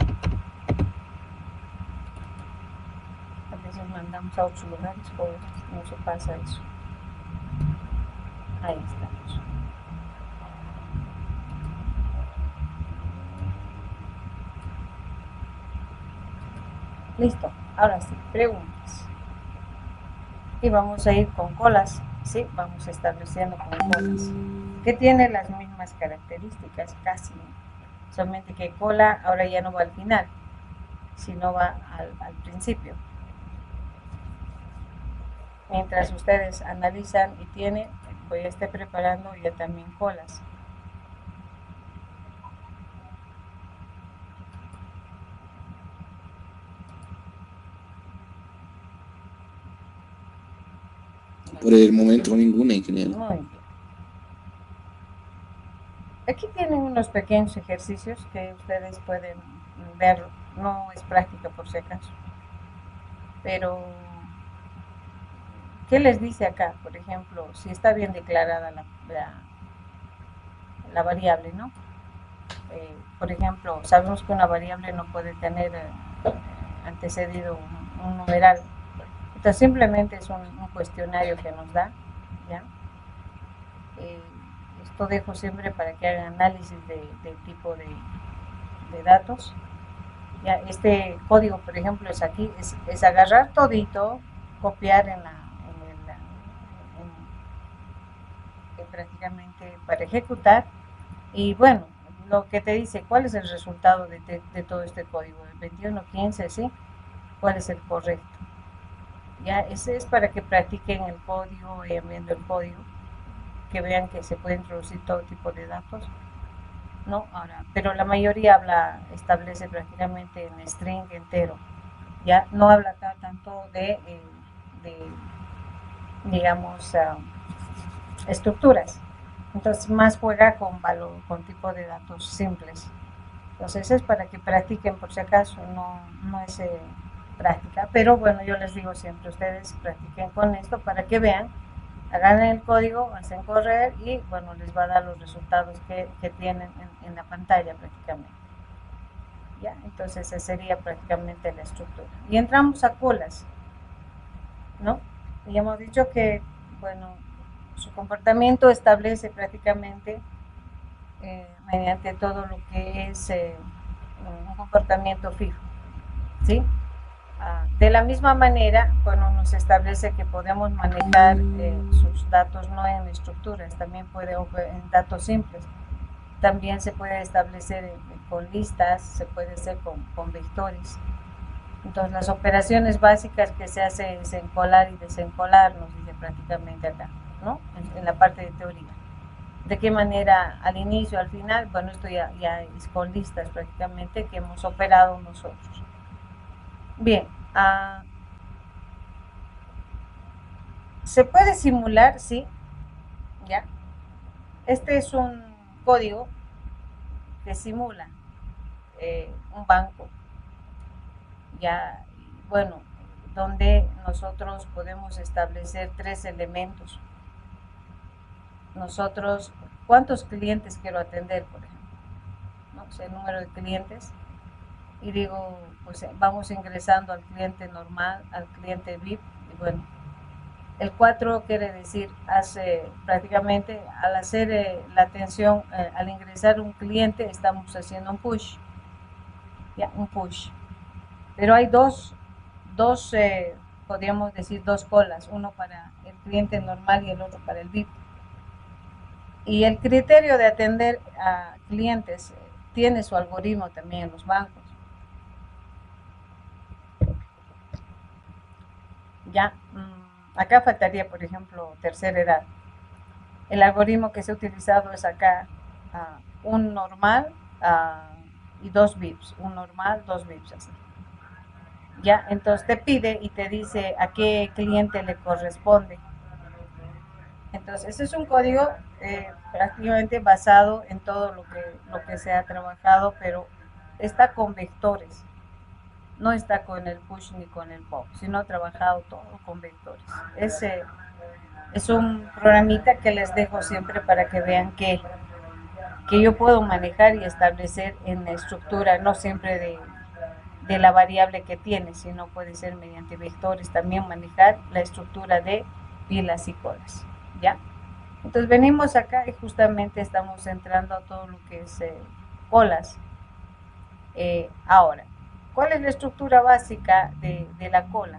A veces mandamos a otros lugares, pues no se pasa eso. Ahí estamos. Listo. Ahora sí, preguntas. Y vamos a ir con colas. Sí, vamos estableciendo con colas. Que tiene las mismas características, casi. Solamente que cola ahora ya no va al final, sino va al principio. Mientras ustedes analizan y tienen, voy a estar preparando ya también colas. Por el momento ninguna, ingeniero. Muy bien. Aquí tienen unos pequeños ejercicios que ustedes pueden ver. No es práctica por si acaso. Pero, ¿qué les dice acá? Por ejemplo, si está bien declarada la variable, ¿no? Por ejemplo, sabemos que una variable no puede tener antecedido un numeral. Entonces simplemente es un cuestionario que nos da, ¿ya? Esto dejo siempre para que hagan análisis de tipo de datos. Ya, este código, por ejemplo, es aquí, es agarrar todito, copiar prácticamente para ejecutar, y bueno, lo que te dice, ¿cuál es el resultado de todo este código? El 2115, ¿sí? ¿Cuál es el correcto? Ya, ese es para que practiquen el código, vayan viendo el código, que vean que se puede introducir todo tipo de datos, ¿no? Ahora, pero la mayoría establece prácticamente en string entero, ya no habla acá tanto de digamos, estructuras. Entonces, más juega con valor, con tipo de datos simples. Entonces, es para que practiquen por si acaso, no es práctica, pero bueno, yo les digo siempre, ustedes practiquen con esto para que vean, hagan el código, hacen correr y bueno, les va a dar los resultados que tienen en la pantalla prácticamente. ¿Ya? Entonces, esa sería prácticamente la estructura. Y entramos a colas, ¿no? Y hemos dicho que, bueno, su comportamiento establece prácticamente mediante todo lo que es un comportamiento fijo, ¿sí? De la misma manera, bueno, nos establece que podemos manejar sus datos no en estructuras, también en datos simples. También se puede establecer con listas, se puede hacer con vectores. Entonces, las operaciones básicas que se hace es encolar y desencolar, nos dice prácticamente acá, ¿no? En la parte de teoría. ¿De qué manera al inicio, al final? Bueno, esto ya es con listas prácticamente que hemos operado nosotros. Bien, ¿se puede simular? Sí, ya. Este es un código que simula. un banco, ya, bueno, donde nosotros podemos establecer 3 elementos. Nosotros, ¿cuántos clientes quiero atender, por ejemplo? ¿No? O sea, el número de clientes. Y digo, pues vamos ingresando al cliente normal, al cliente VIP, y bueno, el 4 quiere decir, prácticamente al hacer la atención, al ingresar un cliente, estamos haciendo un push, ya, un push. Pero hay dos podríamos decir dos colas, uno para el cliente normal y el otro para el VIP. Y el criterio de atender a clientes tiene su algoritmo también en los bancos. Ya, acá faltaría, por ejemplo, tercera edad. El algoritmo que se ha utilizado es acá un normal y 2 VIPs, un normal, 2 VIPs, así. Ya, entonces te pide y te dice a qué cliente le corresponde. Entonces, ese es un código prácticamente basado en todo lo que se ha trabajado, pero está con vectores. No está con el push ni con el pop, sino trabajado todo con vectores. Es un programita que les dejo siempre para que vean que yo puedo manejar y establecer en la estructura, no siempre de la variable que tiene, sino puede ser mediante vectores también manejar la estructura de pilas y colas, ¿ya? Entonces venimos acá y justamente estamos entrando a todo lo que es colas. Ahora, ¿cuál es la estructura básica de la cola?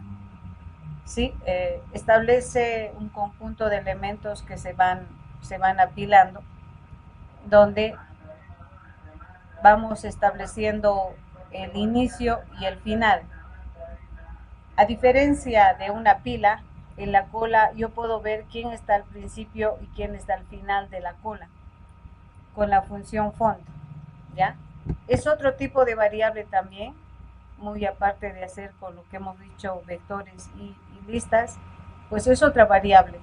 ¿Sí? Establece un conjunto de elementos que se van apilando, donde vamos estableciendo el inicio y el final. A diferencia de una pila, en la cola yo puedo ver quién está al principio y quién está al final de la cola, con la función font, ¿ya? Es otro tipo de variable también, muy aparte de hacer con lo que hemos dicho vectores y listas, pues es otra variable.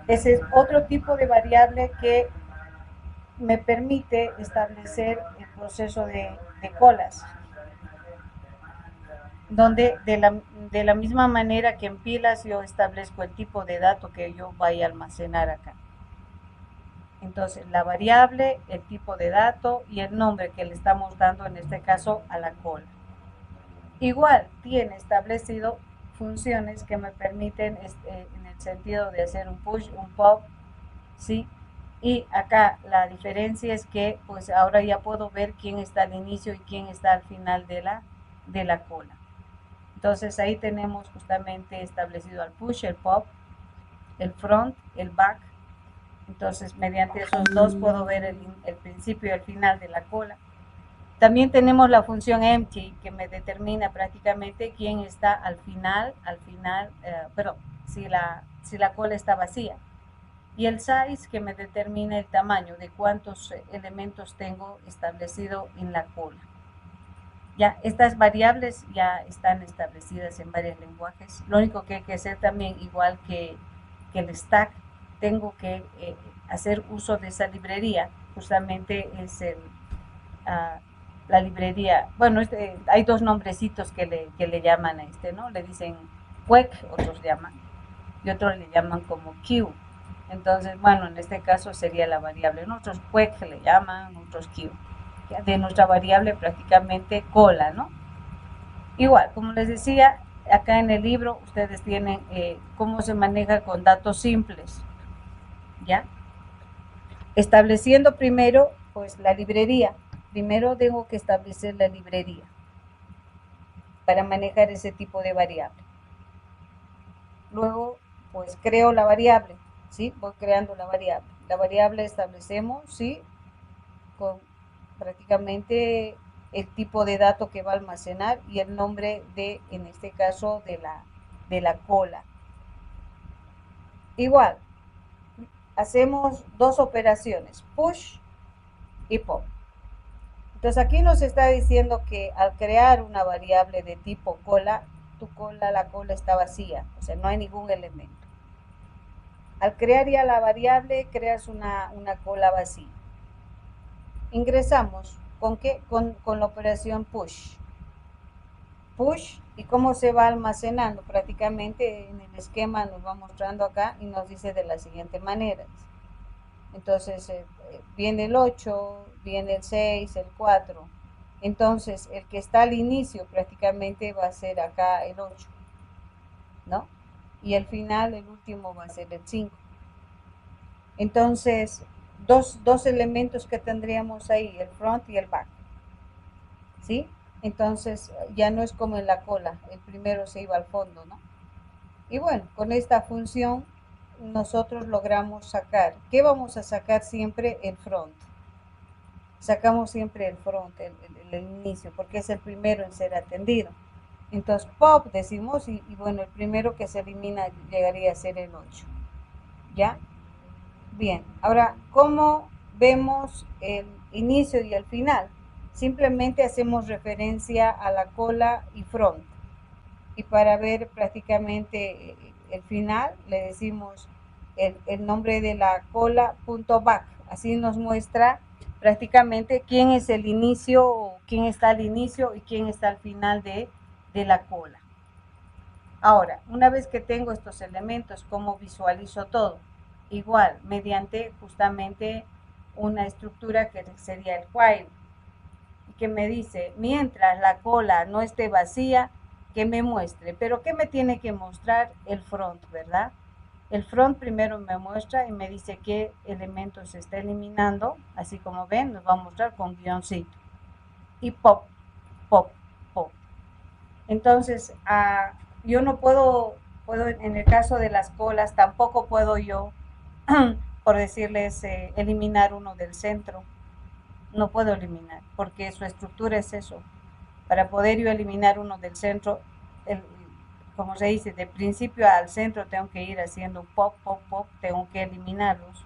Ese es otro tipo de variable que me permite establecer el proceso de colas, donde de la misma manera que en pilas yo establezco el tipo de dato que yo vaya a almacenar acá. Entonces, la variable, el tipo de dato y el nombre que le estamos dando, en este caso, a la cola. Igual, tiene establecido funciones que me permiten, en el sentido de hacer un push, un pop, ¿sí? Y acá la diferencia es que, pues ahora ya puedo ver quién está al inicio y quién está al final de la cola. Entonces, ahí tenemos justamente establecido el push, el pop, el front, el back. Entonces, mediante esos dos puedo ver el principio y el final de la cola. También tenemos la función empty, que me determina prácticamente quién está al final, perdón, si la cola está vacía. Y el size, que me determina el tamaño de cuántos elementos tengo establecido en la cola. Ya, estas variables ya están establecidas en varios lenguajes. Lo único que hay que hacer también, igual que el stack, tengo que hacer uso de esa librería. Justamente es la librería, bueno, hay dos nombrecitos que le llaman a ¿no? Le dicen quec, otros llaman, y otros le llaman como queue. Entonces, bueno, en este caso sería la variable. Otros quec le llaman, otros queue. De nuestra variable prácticamente cola, ¿no? Igual, como les decía, acá en el libro ustedes tienen cómo se maneja con datos simples, ¿ya? Estableciendo primero, pues, la librería. Primero tengo que establecer la librería para manejar ese tipo de variable. Luego, pues, creo la variable, ¿sí? Voy creando la variable. La variable establecemos, ¿sí? Con prácticamente el tipo de dato que va a almacenar y el nombre de, en este caso, de la cola. Igual, hacemos dos operaciones, push y pop. Entonces aquí nos está diciendo que al crear una variable de tipo cola, la cola está vacía, o sea, no hay ningún elemento. Al crear ya la variable, creas una cola vacía. Ingresamos ¿Con qué? Con la operación push. Push, y cómo se va almacenando. Prácticamente en el esquema nos va mostrando acá y nos dice de la siguiente manera. Entonces viene el 8, viene el 6, el 4. Entonces el que está al inicio prácticamente va a ser acá el 8, ¿no? Y al final el último va a ser el 5. Entonces, dos elementos que tendríamos ahí, el front y el back, ¿sí? Entonces ya no es como en la cola, el primero se iba al fondo, ¿no? Y bueno, con esta función nosotros logramos sacar, ¿qué vamos a sacar siempre? El front. Sacamos siempre el front, el inicio, porque es el primero en ser atendido. Entonces pop decimos y bueno, el primero que se elimina llegaría a ser el 8. ¿Ya? Bien, ahora, ¿cómo vemos el inicio y el final? Simplemente hacemos referencia a la cola y front. Y para ver prácticamente el final, le decimos el nombre de la cola, punto back. Así nos muestra prácticamente quién es el inicio, quién está al inicio y quién está al final de la cola. Ahora, una vez que tengo estos elementos, ¿cómo visualizo todo? Igual, mediante justamente una estructura que sería el while, que me dice, mientras la cola no esté vacía, que me muestre. Pero ¿qué me tiene que mostrar? El front, ¿verdad? El front primero me muestra y me dice qué elementos se está eliminando, así como ven, nos va a mostrar con guioncito. Y pop, pop, pop. Entonces, yo no puedo, en el caso de las colas, tampoco puedo yo, por decirles, eliminar uno del centro. No puedo eliminar, porque su estructura es eso. Para poder yo eliminar uno del centro, como se dice, de principio al centro tengo que ir haciendo pop, pop, pop, tengo que eliminarlos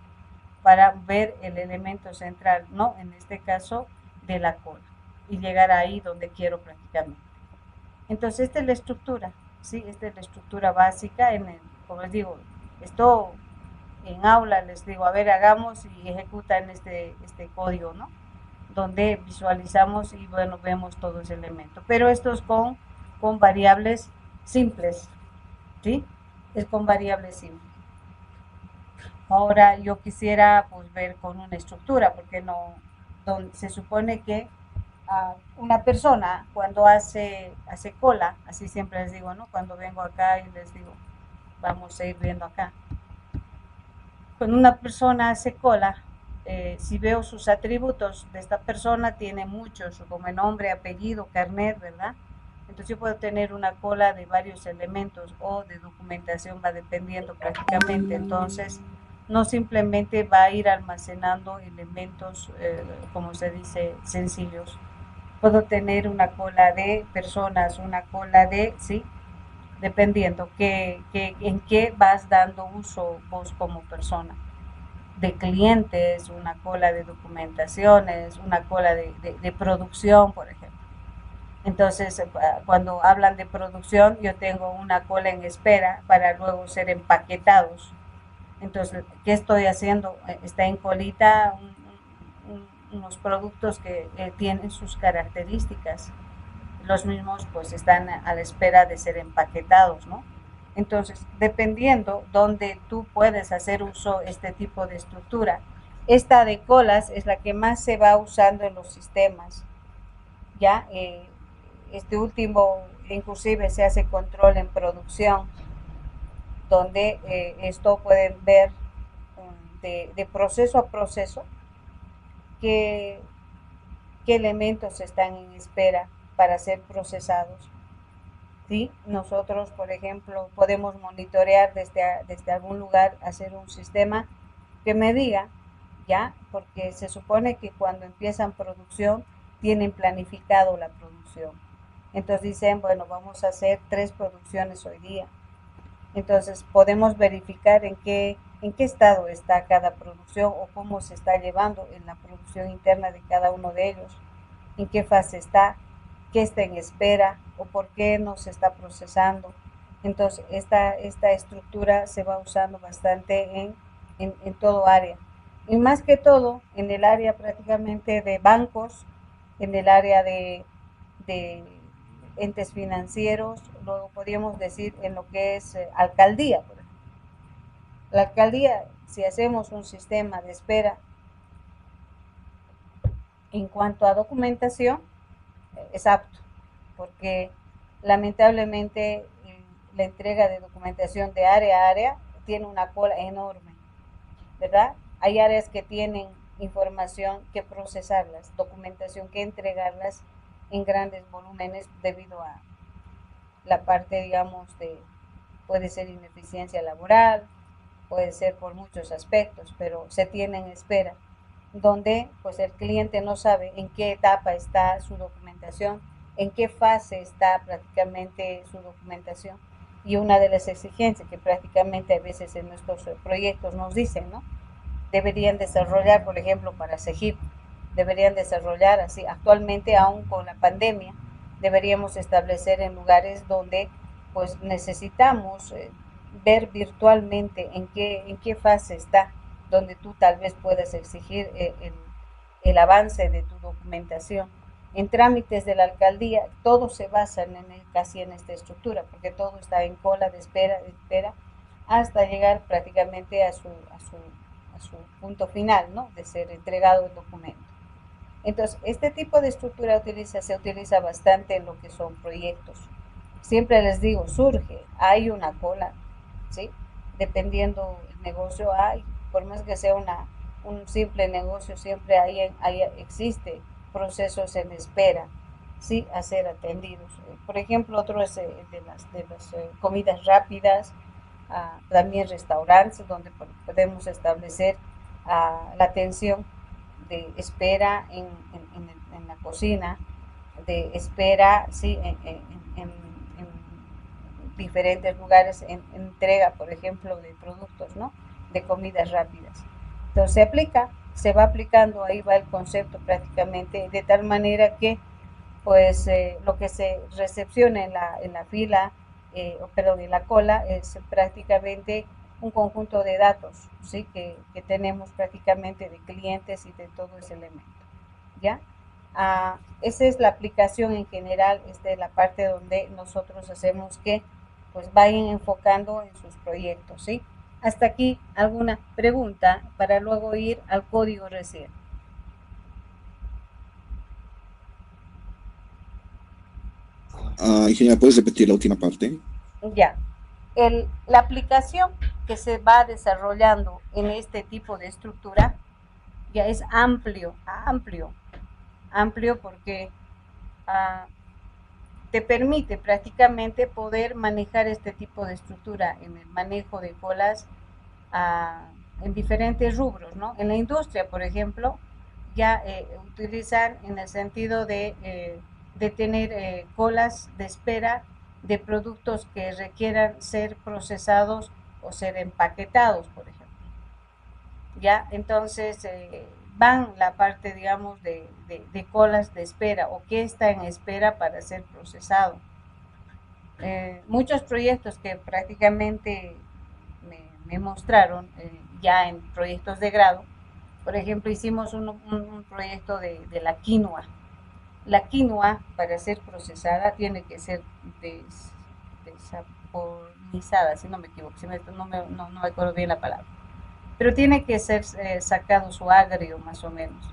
para ver el elemento central, ¿no? En este caso, de la cola, y llegar ahí donde quiero prácticamente. Entonces, esta es la estructura, ¿sí? Esta es la estructura básica, como les digo, esto en aula les digo, a ver, hagamos y ejecutan este código, ¿no? Donde visualizamos y bueno, vemos todo ese elemento. Pero esto es con variables simples, ¿sí? Es con variables simples. Ahora yo quisiera pues ver con una estructura, porque no, donde se supone que una persona cuando hace cola, así siempre les digo, ¿no? Cuando vengo acá y les digo, vamos a ir viendo acá. Cuando una persona hace cola, si veo sus atributos de esta persona, tiene muchos, como nombre, apellido, carnet, ¿verdad? Entonces yo puedo tener una cola de varios elementos o de documentación, va dependiendo prácticamente. Entonces, no simplemente va a ir almacenando elementos, como se dice, sencillos. Puedo tener una cola de personas, una cola de, ¿sí? Dependiendo en qué vas dando uso vos como persona. De clientes, una cola de documentaciones, una cola de producción, por ejemplo. Entonces, cuando hablan de producción, yo tengo una cola en espera para luego ser empaquetados. Entonces, ¿qué estoy haciendo? Está en colita unos productos que tienen sus características. Los mismos pues están a la espera de ser empaquetados, ¿no? Entonces, dependiendo donde tú puedes hacer uso de este tipo de estructura, esta de colas es la que más se va usando en los sistemas, ¿ya? Este último, inclusive se hace control en producción, donde esto pueden ver de proceso a proceso qué elementos están en espera para ser procesados. ¿Sí? Nosotros, por ejemplo, podemos monitorear desde algún lugar, hacer un sistema que me diga, ¿ya? Porque se supone que cuando empiezan producción, tienen planificado la producción. Entonces dicen, bueno, vamos a hacer 3 producciones hoy día. Entonces podemos verificar en qué estado está cada producción o cómo se está llevando en la producción interna de cada uno de ellos, en qué fase está, qué está en espera o por qué no se está procesando. Entonces esta estructura se va usando bastante en todo área, y más que todo en el área prácticamente de bancos, en el área de entes financieros, luego podríamos decir en lo que es alcaldía. Por ejemplo. La alcaldía, si hacemos un sistema de espera en cuanto a documentación, es apto, porque lamentablemente la entrega de documentación de área a área tiene una cola enorme, ¿verdad? Hay áreas que tienen información que procesarlas, documentación que entregarlas en grandes volúmenes debido a la parte, digamos, puede ser ineficiencia laboral, puede ser por muchos aspectos, pero se tiene en espera, donde pues el cliente no sabe en qué etapa está su documentación, en qué fase está prácticamente su documentación. Y una de las exigencias que prácticamente a veces en nuestros proyectos nos dicen, ¿no? Deberían desarrollar, por ejemplo, para CEGIP, deberían desarrollar así, actualmente aún con la pandemia, deberíamos establecer en lugares donde pues necesitamos ver virtualmente en qué fase está, donde tú tal vez puedas exigir el avance de tu documentación. En trámites de la alcaldía, todo se basa casi en esta estructura, porque todo está en cola de espera, hasta llegar prácticamente a su punto final, ¿no? De ser entregado el documento. Entonces, este tipo de estructura se utiliza bastante en lo que son proyectos. Siempre les digo, hay una cola, ¿sí? Dependiendo el negocio hay, por más que sea un simple negocio, siempre existe procesos en espera, ¿sí? A ser atendidos. Por ejemplo, otro es de las comidas rápidas, también restaurantes donde podemos establecer la atención de espera en la cocina, de espera, sí, en diferentes lugares, en entrega, por ejemplo, de productos, ¿no? De comidas rápidas. Entonces se va aplicando, ahí va el concepto prácticamente, de tal manera que pues lo que se recepciona en la fila, perdón, en la cola, es prácticamente un conjunto de datos, ¿sí? Que tenemos prácticamente de clientes y de todo ese elemento, ¿ya? Esa es la aplicación en general, es la parte donde nosotros hacemos que pues vayan enfocando en sus proyectos, ¿sí? Hasta aquí alguna pregunta para luego ir al código recién. Ingeniera, ¿puedes repetir la última parte? Ya. La aplicación que se va desarrollando en este tipo de estructura ya es amplio porque uh, te permite prácticamente poder manejar este tipo de estructura en el manejo de colas en diferentes rubros, ¿no? En la industria, por ejemplo, ya utilizan en el sentido de tener colas de espera de productos que requieran ser procesados o ser empaquetados, por ejemplo. Ya, entonces van la parte, digamos, de colas de espera o que está en espera para ser procesado. Muchos proyectos que prácticamente me mostraron ya en proyectos de grado. Por ejemplo, hicimos un proyecto de la quinoa. La quinoa, para ser procesada, tiene que ser desaporizada, si no me equivoco, no me acuerdo bien la palabra. Pero tiene que ser sacado su agrio, más o menos.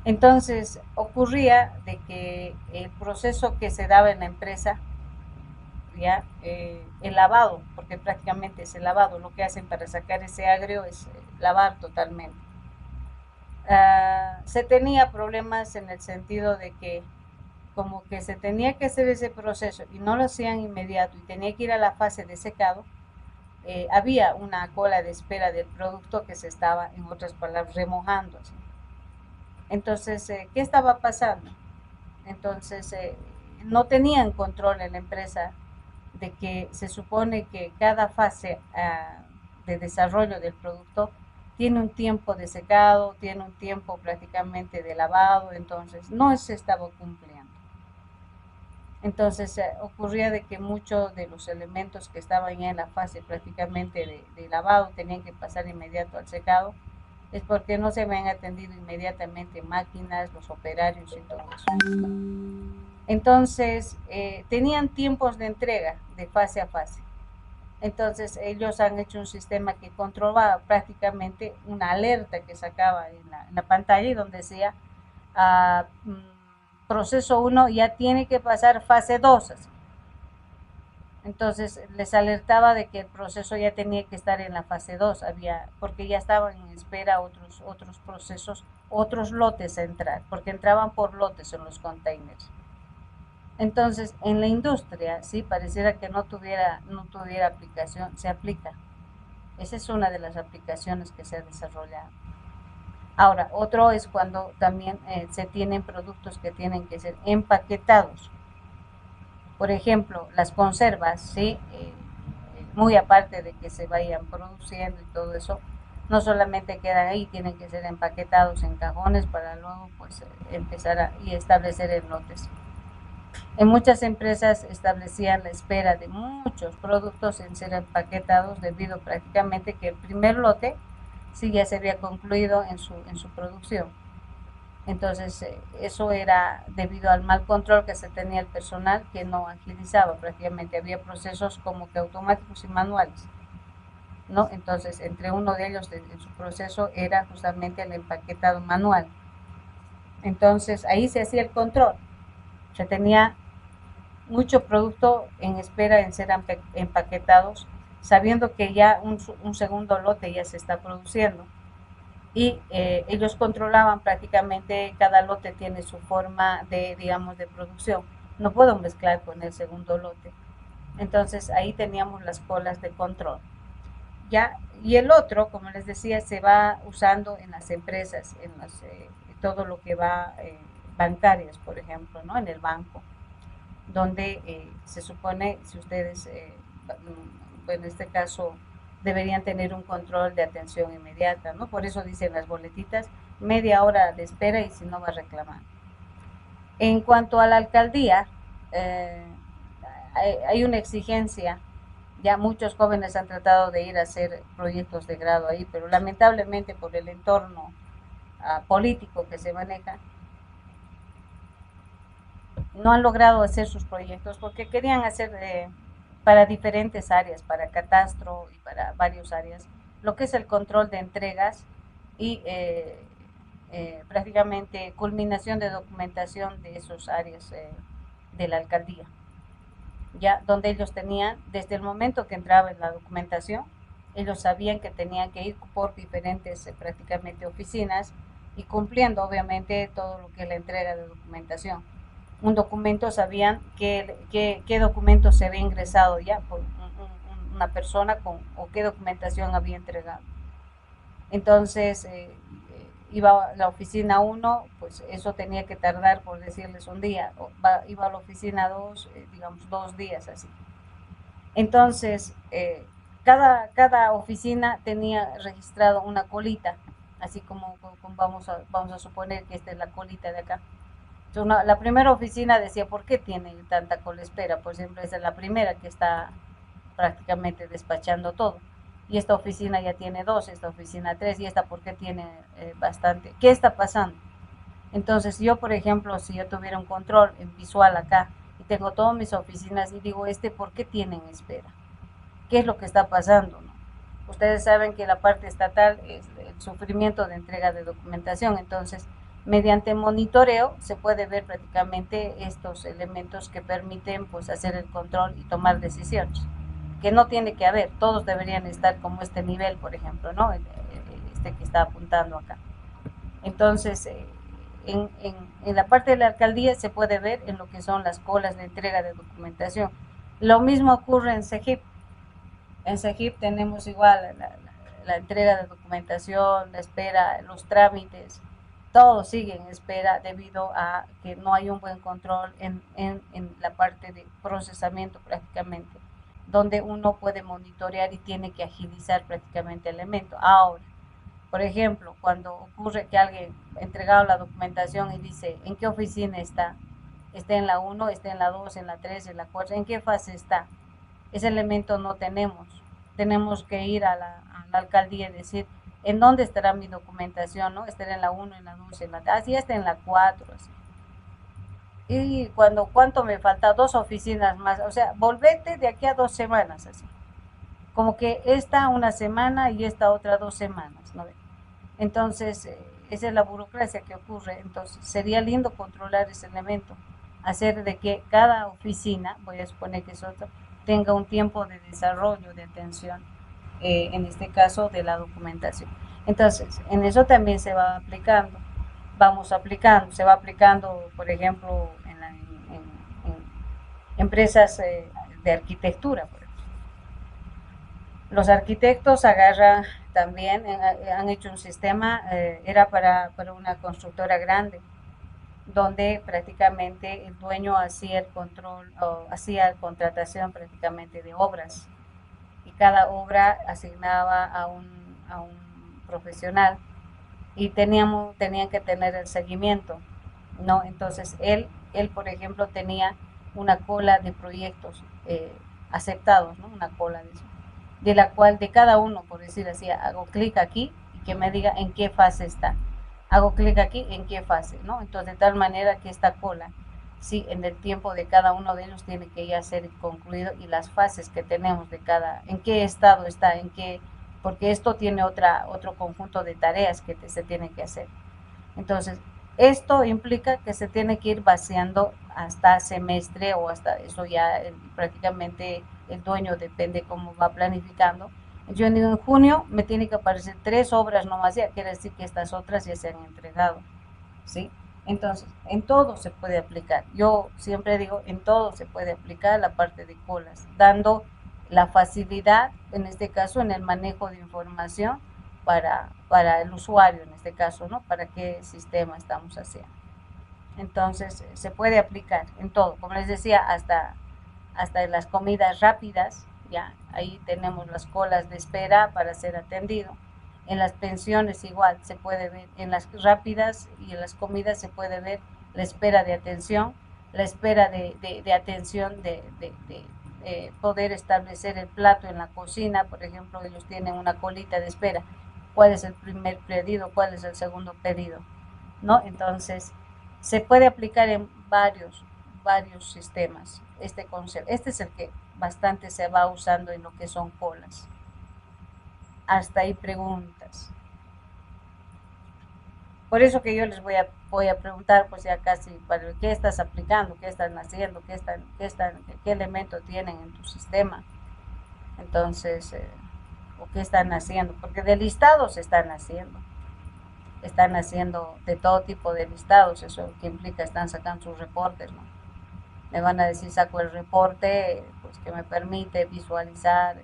Entonces, ocurría de que el proceso que se daba en la empresa, ya el lavado, porque prácticamente es el lavado, lo que hacen para sacar ese agrio es lavar totalmente. Se tenía problemas en el sentido de que como que se tenía que hacer ese proceso y no lo hacían inmediato y tenía que ir a la fase de secado, había una cola de espera del producto que se estaba, en otras palabras, remojando. ¿Sí? Entonces, ¿qué estaba pasando? Entonces, no tenían control en la empresa de que se supone que cada fase de desarrollo del producto tiene un tiempo de secado, tiene un tiempo prácticamente de lavado, entonces no se estaba cumpliendo. Entonces ocurría de que muchos de los elementos que estaban ya en la fase prácticamente de lavado tenían que pasar inmediato al secado es porque no se habían atendido inmediatamente máquinas, los operarios y todo eso. Entonces, tenían tiempos de entrega de fase a fase. Entonces, ellos han hecho un sistema que controlaba prácticamente una alerta que sacaba en la pantalla y donde decía, proceso 1 ya tiene que pasar fase 2. Así. Entonces les alertaba de que el proceso ya tenía que estar en la fase 2, porque ya estaban en espera otros procesos, otros lotes a entrar, porque entraban por lotes en los containers. Entonces, en la industria, sí, pareciera que no tuviera aplicación, se aplica. Esa es una de las aplicaciones que se ha desarrollado. Ahora, otro es cuando también se tienen productos que tienen que ser empaquetados. Por ejemplo, las conservas, ¿sí? Muy aparte de que se vayan produciendo y todo eso, no solamente quedan ahí, tienen que ser empaquetados en cajones para luego pues empezar y establecer en lotes. En muchas empresas establecían la espera de muchos productos en ser empaquetados debido prácticamente que el primer lote sí ya se había concluido en su producción. Entonces, eso era debido al mal control que se tenía el personal, que no agilizaba prácticamente. Había procesos como que automáticos y manuales, ¿no? Entonces, entre uno de ellos, en su proceso, era justamente el empaquetado manual. Entonces, ahí se hacía el control. Se tenía mucho producto en espera en ser empaquetados, sabiendo que ya un segundo lote ya se está produciendo. Y ellos controlaban prácticamente, cada lote tiene su forma de, digamos, de producción. No puedo mezclar con el segundo lote. Entonces ahí teníamos las colas de control. Ya, y el otro, como les decía, se va usando en las empresas, todo lo que va bancarias, por ejemplo, ¿no? En el banco, donde se supone, si ustedes, en este caso, deberían tener un control de atención inmediata, ¿no? Por eso dicen las boletitas, media hora de espera y si no va a reclamar. En cuanto a la alcaldía, hay una exigencia, ya muchos jóvenes han tratado de ir a hacer proyectos de grado ahí, pero lamentablemente por el entorno político que se maneja, no han logrado hacer sus proyectos porque querían hacer para diferentes áreas, para catastro y para varias áreas, lo que es el control de entregas y prácticamente culminación de documentación de esas áreas de la alcaldía, ya donde ellos tenían, desde el momento que entraba en la documentación, ellos sabían que tenían que ir por diferentes prácticamente oficinas y cumpliendo obviamente todo lo que es la entrega de documentación. Un documento, sabían qué documento se había ingresado ya por una persona o qué documentación había entregado. Entonces, iba a la oficina 1, pues eso tenía que tardar, por decirles, un día. Iba a la oficina 2, digamos 2 días así. Entonces, cada oficina tenía registrado una colita, así como vamos a suponer que esta es la colita de acá. La primera oficina decía, ¿por qué tiene tanta cola espera? Pues siempre es la primera que está prácticamente despachando todo. Y esta oficina ya tiene 2, esta oficina 3, y esta, ¿por qué tiene bastante? ¿Qué está pasando? Entonces yo, por ejemplo, si yo tuviera un control en visual acá y tengo todas mis oficinas y digo, ¿por qué tienen espera? ¿Qué es lo que está pasando? ¿No? Ustedes saben que la parte estatal es el sufrimiento de entrega de documentación, entonces mediante monitoreo se puede ver prácticamente estos elementos que permiten pues hacer el control y tomar decisiones, que no tiene que haber, todos deberían estar como este nivel, por ejemplo, ¿no? Este que está apuntando acá. Entonces, en la parte de la alcaldía se puede ver en lo que son las colas de entrega de documentación. Lo mismo ocurre en CEGIP. En CEGIP tenemos igual la entrega de documentación, la espera, los trámites, todo sigue en espera debido a que no hay un buen control en la parte de procesamiento prácticamente, donde uno puede monitorear y tiene que agilizar prácticamente el elemento. Ahora, por ejemplo, cuando ocurre que alguien ha entregado la documentación y dice, ¿en qué oficina está? Está en la 1, está en la 2, en la 3, en la 4, ¿en qué fase está? Ese elemento no tenemos. Tenemos que ir a la alcaldía y decir, ¿en dónde estará mi documentación? ¿No? ¿Estará en la 1, en la 2, en la 3? Así está en la 4, así. Y ¿cuánto me falta? 2 oficinas más, o sea, volvete de aquí a 2 semanas, así. Como que esta una semana y esta otra 2 semanas, ¿no? Entonces, esa es la burocracia que ocurre. Entonces, sería lindo controlar ese elemento, hacer de que cada oficina, voy a suponer que es otra, tenga un tiempo de desarrollo, de atención, en este caso de la documentación. Entonces, en eso también se va aplicando, se va aplicando, por ejemplo, en empresas de arquitectura, por ejemplo. Los arquitectos agarran también, han hecho un sistema, era para una constructora grande, donde prácticamente el dueño hacía el control, o hacía contratación prácticamente de obras, y cada obra asignaba a un profesional, y tenían que tener el seguimiento, ¿no? Entonces, él, por ejemplo, tenía una cola de proyectos aceptados, ¿no? Una cola de la cual de cada uno, por decir así, hago clic aquí y que me diga en qué fase está. Hago clic aquí en qué fase, ¿no? Entonces, de tal manera que esta cola, sí, en el tiempo de cada uno de ellos tiene que ya ser concluido, y las fases que tenemos de cada, en qué estado está, en qué, porque esto tiene otro conjunto de tareas que se tiene que hacer. Entonces, esto implica que se tiene que ir vaciando hasta semestre, o hasta eso ya prácticamente el dueño depende cómo va planificando. Yo en junio me tiene que aparecer 3 obras nomás, ya quiere decir que estas otras ya se han entregado, ¿sí? Entonces, en todo se puede aplicar. Yo siempre digo, en todo se puede aplicar la parte de colas, dando la facilidad, en este caso, en el manejo de información para el usuario, en este caso, ¿no? Para qué sistema estamos haciendo. Entonces, se puede aplicar en todo, como les decía, hasta en las comidas rápidas, ya, ahí tenemos las colas de espera para ser atendido. En las pensiones igual se puede ver, en las rápidas y en las comidas se puede ver la espera de atención, la espera de atención de poder establecer el plato en la cocina. Por ejemplo, ellos tienen una colita de espera, cuál es el primer pedido, cuál es el segundo pedido, ¿no? Entonces, se puede aplicar en varios sistemas este concepto. Este es el que bastante se va usando en lo que son colas. Hasta ahí preguntas. Por eso que yo les voy a preguntar, pues ya casi, para qué estás aplicando, qué están haciendo, qué elemento tienen en tu sistema. Entonces, o qué están haciendo, porque de listados están haciendo de todo tipo de listados. Eso que implica, están sacando sus reportes, ¿no? Me van a decir, saco el reporte, pues que me permite visualizar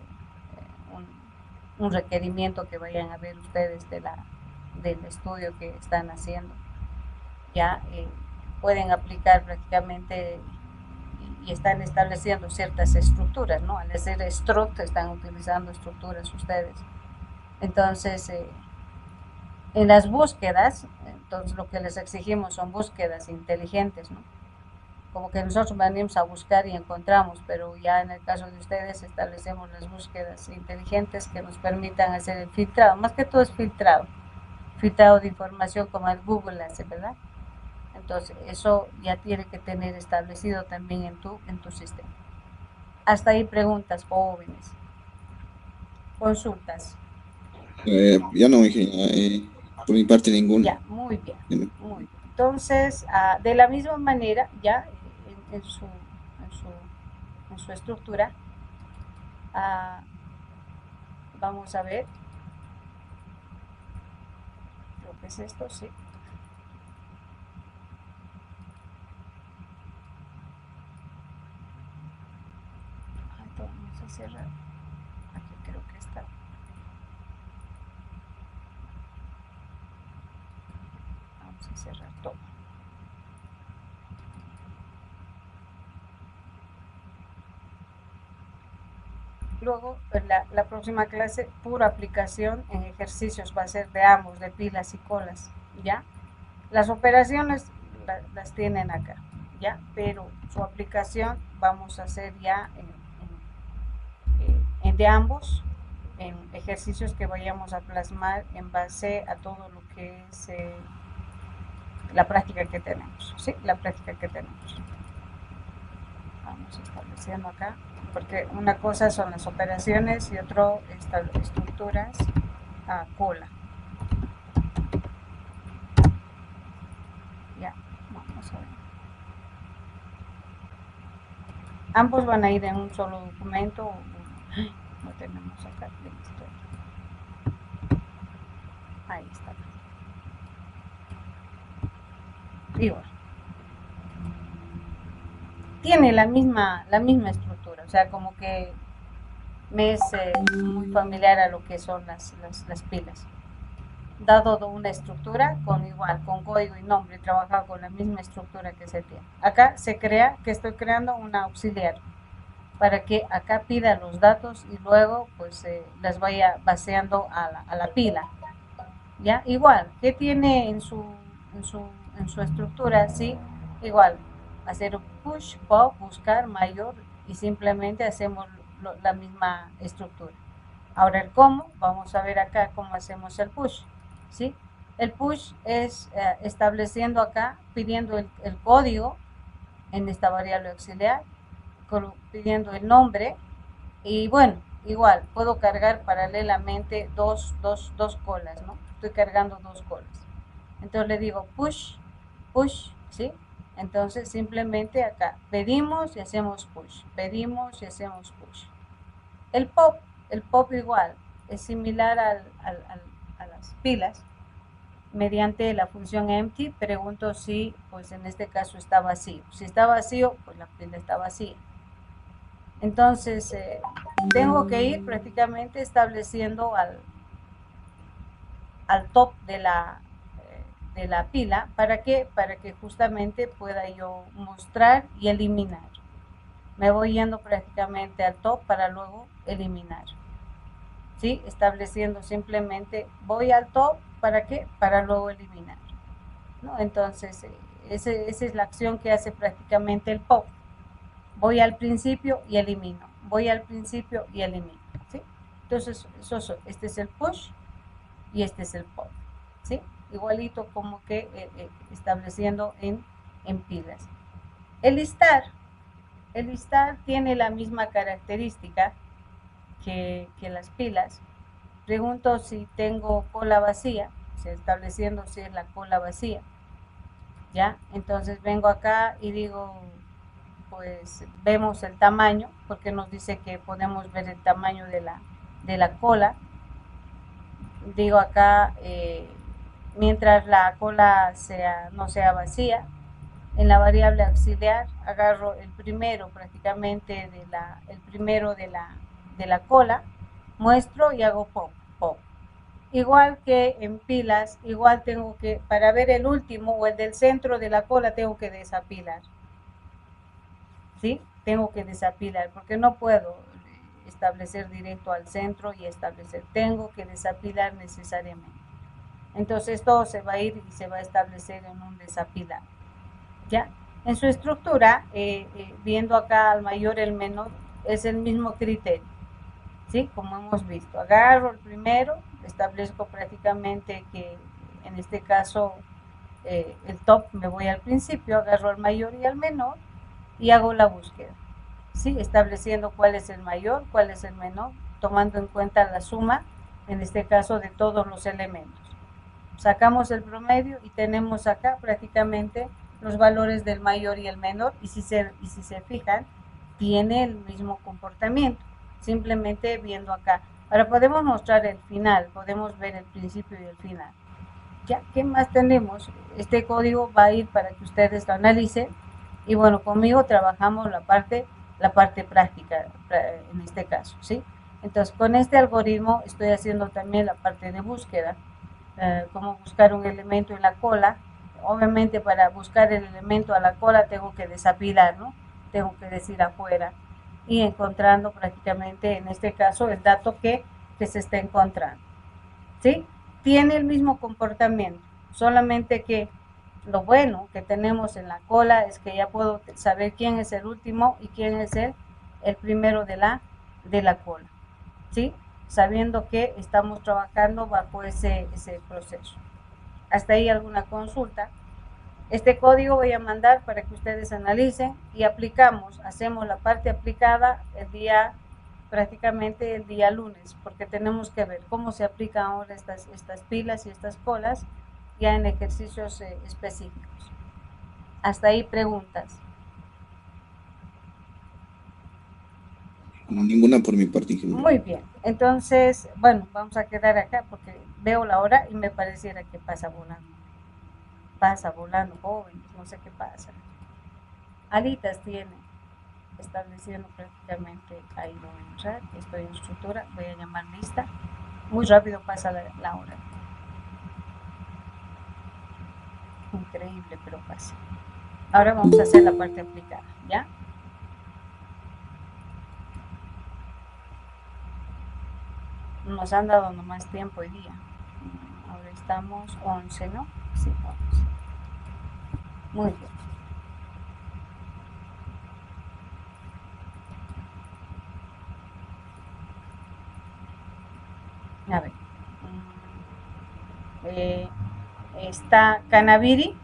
un requerimiento que vayan a ver ustedes del estudio que están haciendo. Ya pueden aplicar prácticamente, y están estableciendo ciertas estructuras, ¿no? Al hacer struct están utilizando estructuras ustedes. Entonces, en las búsquedas, entonces lo que les exigimos son búsquedas inteligentes, ¿no? Como que nosotros venimos a buscar y encontramos, pero ya en el caso de ustedes establecemos las búsquedas inteligentes que nos permitan hacer el filtrado. Más que todo es filtrado de información, como el Google hace, ¿verdad? Entonces, eso ya tiene que tener establecido también en tu sistema. Hasta ahí preguntas, jóvenes. Consultas. Ya no, por mi parte ninguna. Ya, muy bien, muy bien. Entonces, de la misma manera, ya en su estructura, vamos a ver, creo que es esto, sí. Vamos a cerrar. Aquí creo que está. Vamos a cerrar todo. Luego, la próxima clase, pura aplicación en ejercicios, va a ser de ambos, de pilas y colas, ¿ya? Las operaciones las tienen acá, ¿ya? Pero su aplicación vamos a hacer ya de ambos, en ejercicios que vayamos a plasmar en base a todo lo que es la práctica que tenemos, ¿sí? La práctica que tenemos. Vamos estableciendo acá, porque una cosa son las operaciones y otro estructuras a cola. Ya, vamos a ver. Ambos van a ir en un solo documento. Lo tenemos acá, listo. Ahí está. Igual. Tiene la misma estructura, o sea, como que me es muy familiar a lo que son las pilas. Dado una estructura con código y nombre, trabaja con la misma estructura que se tiene. Acá se crea, que estoy creando una auxiliar para que acá pida los datos y luego pues las vaya vaciando a la pila. ¿Ya? Igual, ¿qué tiene en su estructura? Sí, igual, hacer un push, pop, buscar mayor y simplemente hacemos la misma estructura. Ahora el cómo, vamos a ver acá cómo hacemos el push, ¿sí? El push es estableciendo acá, pidiendo el código en esta variable auxiliar, pidiendo el nombre y bueno, igual, puedo cargar paralelamente dos colas, ¿no? Estoy cargando dos colas. Entonces le digo push, push, ¿sí? Entonces simplemente acá pedimos y hacemos push, pedimos y hacemos push. El pop igual, es similar a las pilas. Mediante la función empty pregunto si, pues en este caso está vacío. Si está vacío, pues la pila está vacía. Entonces, tengo que ir prácticamente estableciendo al top de la pila. ¿Para qué? Para que justamente pueda yo mostrar y eliminar. Me voy yendo prácticamente al top para luego eliminar. ¿Sí? Estableciendo simplemente, voy al top, ¿para qué? Para luego eliminar, ¿no? Entonces, esa es la acción que hace prácticamente el pop. Voy al principio y elimino, voy al principio y elimino, ¿sí? Entonces, este es el push y este es el pop, ¿sí? Igualito como que estableciendo en pilas. El listar tiene la misma característica que las pilas. Pregunto si tengo cola vacía, o sea, estableciendo si es la cola vacía, ¿ya? Entonces vengo acá y digo, pues vemos el tamaño, porque nos dice que podemos ver el tamaño de la cola. Digo acá, mientras la cola no sea vacía, en la variable auxiliar agarro el primero prácticamente el primero de la cola, muestro y hago pop, pop. Igual que en pilas, igual tengo que, para ver el último o el del centro de la cola, tengo que desapilar. ¿Sí? Tengo que desapilar porque no puedo establecer directo al centro y establecer. Tengo que desapilar necesariamente. Entonces todo se va a ir y se va a establecer en un desapilar. ¿Ya? En su estructura, viendo acá al mayor y el menor, es el mismo criterio. ¿Sí? Como hemos visto, agarro el primero, establezco prácticamente que en este caso el top me voy al principio, agarro al mayor y al menor y hago la búsqueda, ¿sí? Estableciendo cuál es el mayor, cuál es el menor, tomando en cuenta la suma, en este caso de todos los elementos. Sacamos el promedio y tenemos acá prácticamente los valores del mayor y el menor, y si se fijan, tiene el mismo comportamiento. Simplemente viendo acá. Ahora podemos mostrar el final, podemos ver el principio y el final. ¿Ya? ¿Qué más tenemos? Este código va a ir para que ustedes lo analicen y bueno, conmigo trabajamos la parte práctica en este caso, ¿sí? Entonces con este algoritmo estoy haciendo también la parte de búsqueda, cómo buscar un elemento en la cola. Obviamente para buscar el elemento a la cola tengo que desapilar, ¿no? Tengo que decir afuera y encontrando prácticamente en este caso el dato que se está encontrando, ¿sí? Tiene el mismo comportamiento, solamente que lo bueno que tenemos en la cola es que ya puedo saber quién es el último y quién es el primero de la cola, ¿sí? sabiendo que estamos trabajando bajo ese proceso. ¿Hasta ahí alguna consulta? Este código voy a mandar para que ustedes analicen y aplicamos, hacemos la parte aplicada prácticamente el día lunes, porque tenemos que ver cómo se aplican ahora estas pilas y estas colas ya en ejercicios específicos. Hasta ahí preguntas. Ninguna por mi parte, ingeniero. Muy bien, entonces, bueno, vamos a quedar acá porque veo la hora y me pareciera que pasa volando. Pasa volando, jóvenes, no sé qué pasa. Alitas tiene, estableciendo prácticamente ahí lo voy a usar, estoy en estructura, voy a llamar lista. Muy rápido pasa la hora. Increíble, pero pasa. Ahora vamos a hacer la parte aplicada, ¿ya? Nos han dado nomás tiempo hoy día. Ahora estamos 11, ¿no? Sí, 11. Muy bien. A ver. Está Canaviri.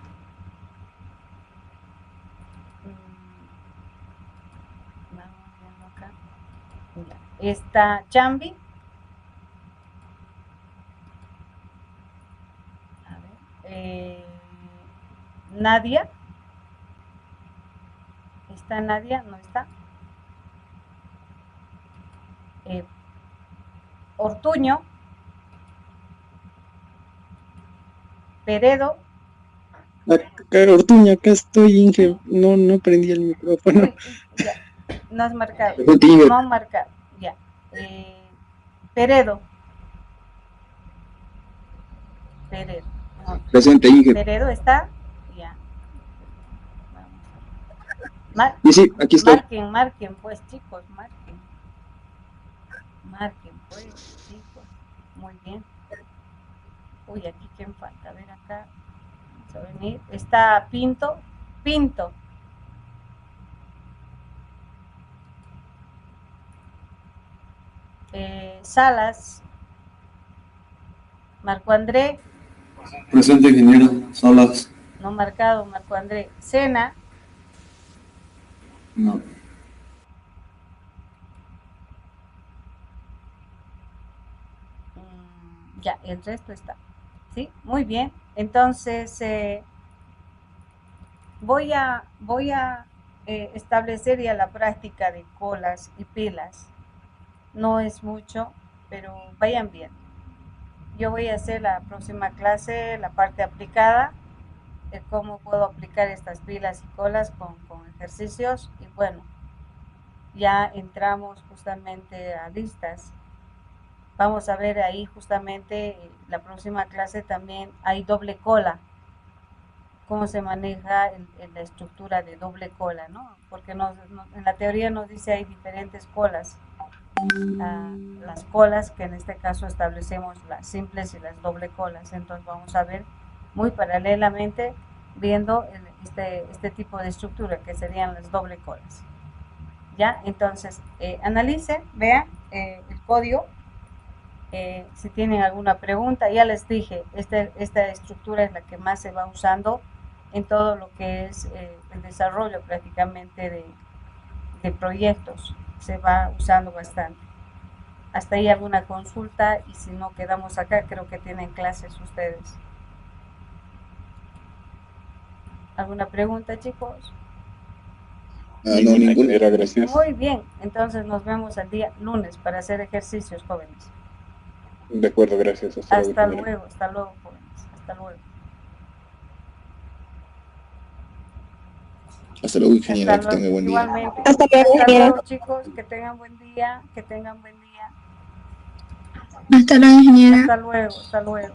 Vamos viendo acá. Ya. Está Chambi. A ver. Nadia. ¿Está Nadia? ¿No está? Ortuño. Peredo. Ortuño, acá estoy, Inge. No prendí el micrófono. Uy, ya. No has marcado. Contigo. No han marcado. Ya. Peredo. Peredo. No. Presente, Inge. Peredo está. Ya. Vamos. Y sí, aquí estoy. Marquen, pues, chicos, marquen. Marquen, pues, chicos. Muy bien. Uy, aquí quién falta. A ver acá. Vamos a venir. Está Pinto. Salas. Marco André. Presente, ingeniero. Salas. No marcado, Marco André. Sena. No. Ya, el resto está. ¿Sí? Muy bien. Entonces, voy a establecer ya la práctica de colas y pilas. No es mucho, pero vayan bien. Yo voy a hacer la próxima clase, la parte aplicada, de cómo puedo aplicar estas pilas y colas con ejercicios. Y bueno, ya entramos justamente a listas. Vamos a ver ahí justamente la próxima clase también hay doble cola. Cómo se maneja la estructura de doble cola, ¿no? Porque en la teoría nos dice hay diferentes colas. Las colas que en este caso establecemos las simples y las doble colas. Entonces vamos a ver muy paralelamente viendo este tipo de estructura que serían las doble colas. ¿Ya? Entonces analicen, vean el código. Si tienen alguna pregunta, ya les dije, esta estructura es la que más se va usando en todo lo que es el desarrollo prácticamente de proyectos, se va usando bastante. Hasta ahí alguna consulta y si no quedamos acá, creo que tienen clases ustedes. ¿Alguna pregunta, chicos? No, ninguna. Gracias. Muy bien, entonces nos vemos el día lunes para hacer ejercicios, jóvenes. De acuerdo, gracias. Hasta luego, jóvenes. Hasta luego. Hasta luego, ingeniera, que tenga buen día. Igualmente. Hasta luego, Hasta ingeniera. luego, chicos, que tengan buen día, Hasta luego, ingeniera. Hasta luego.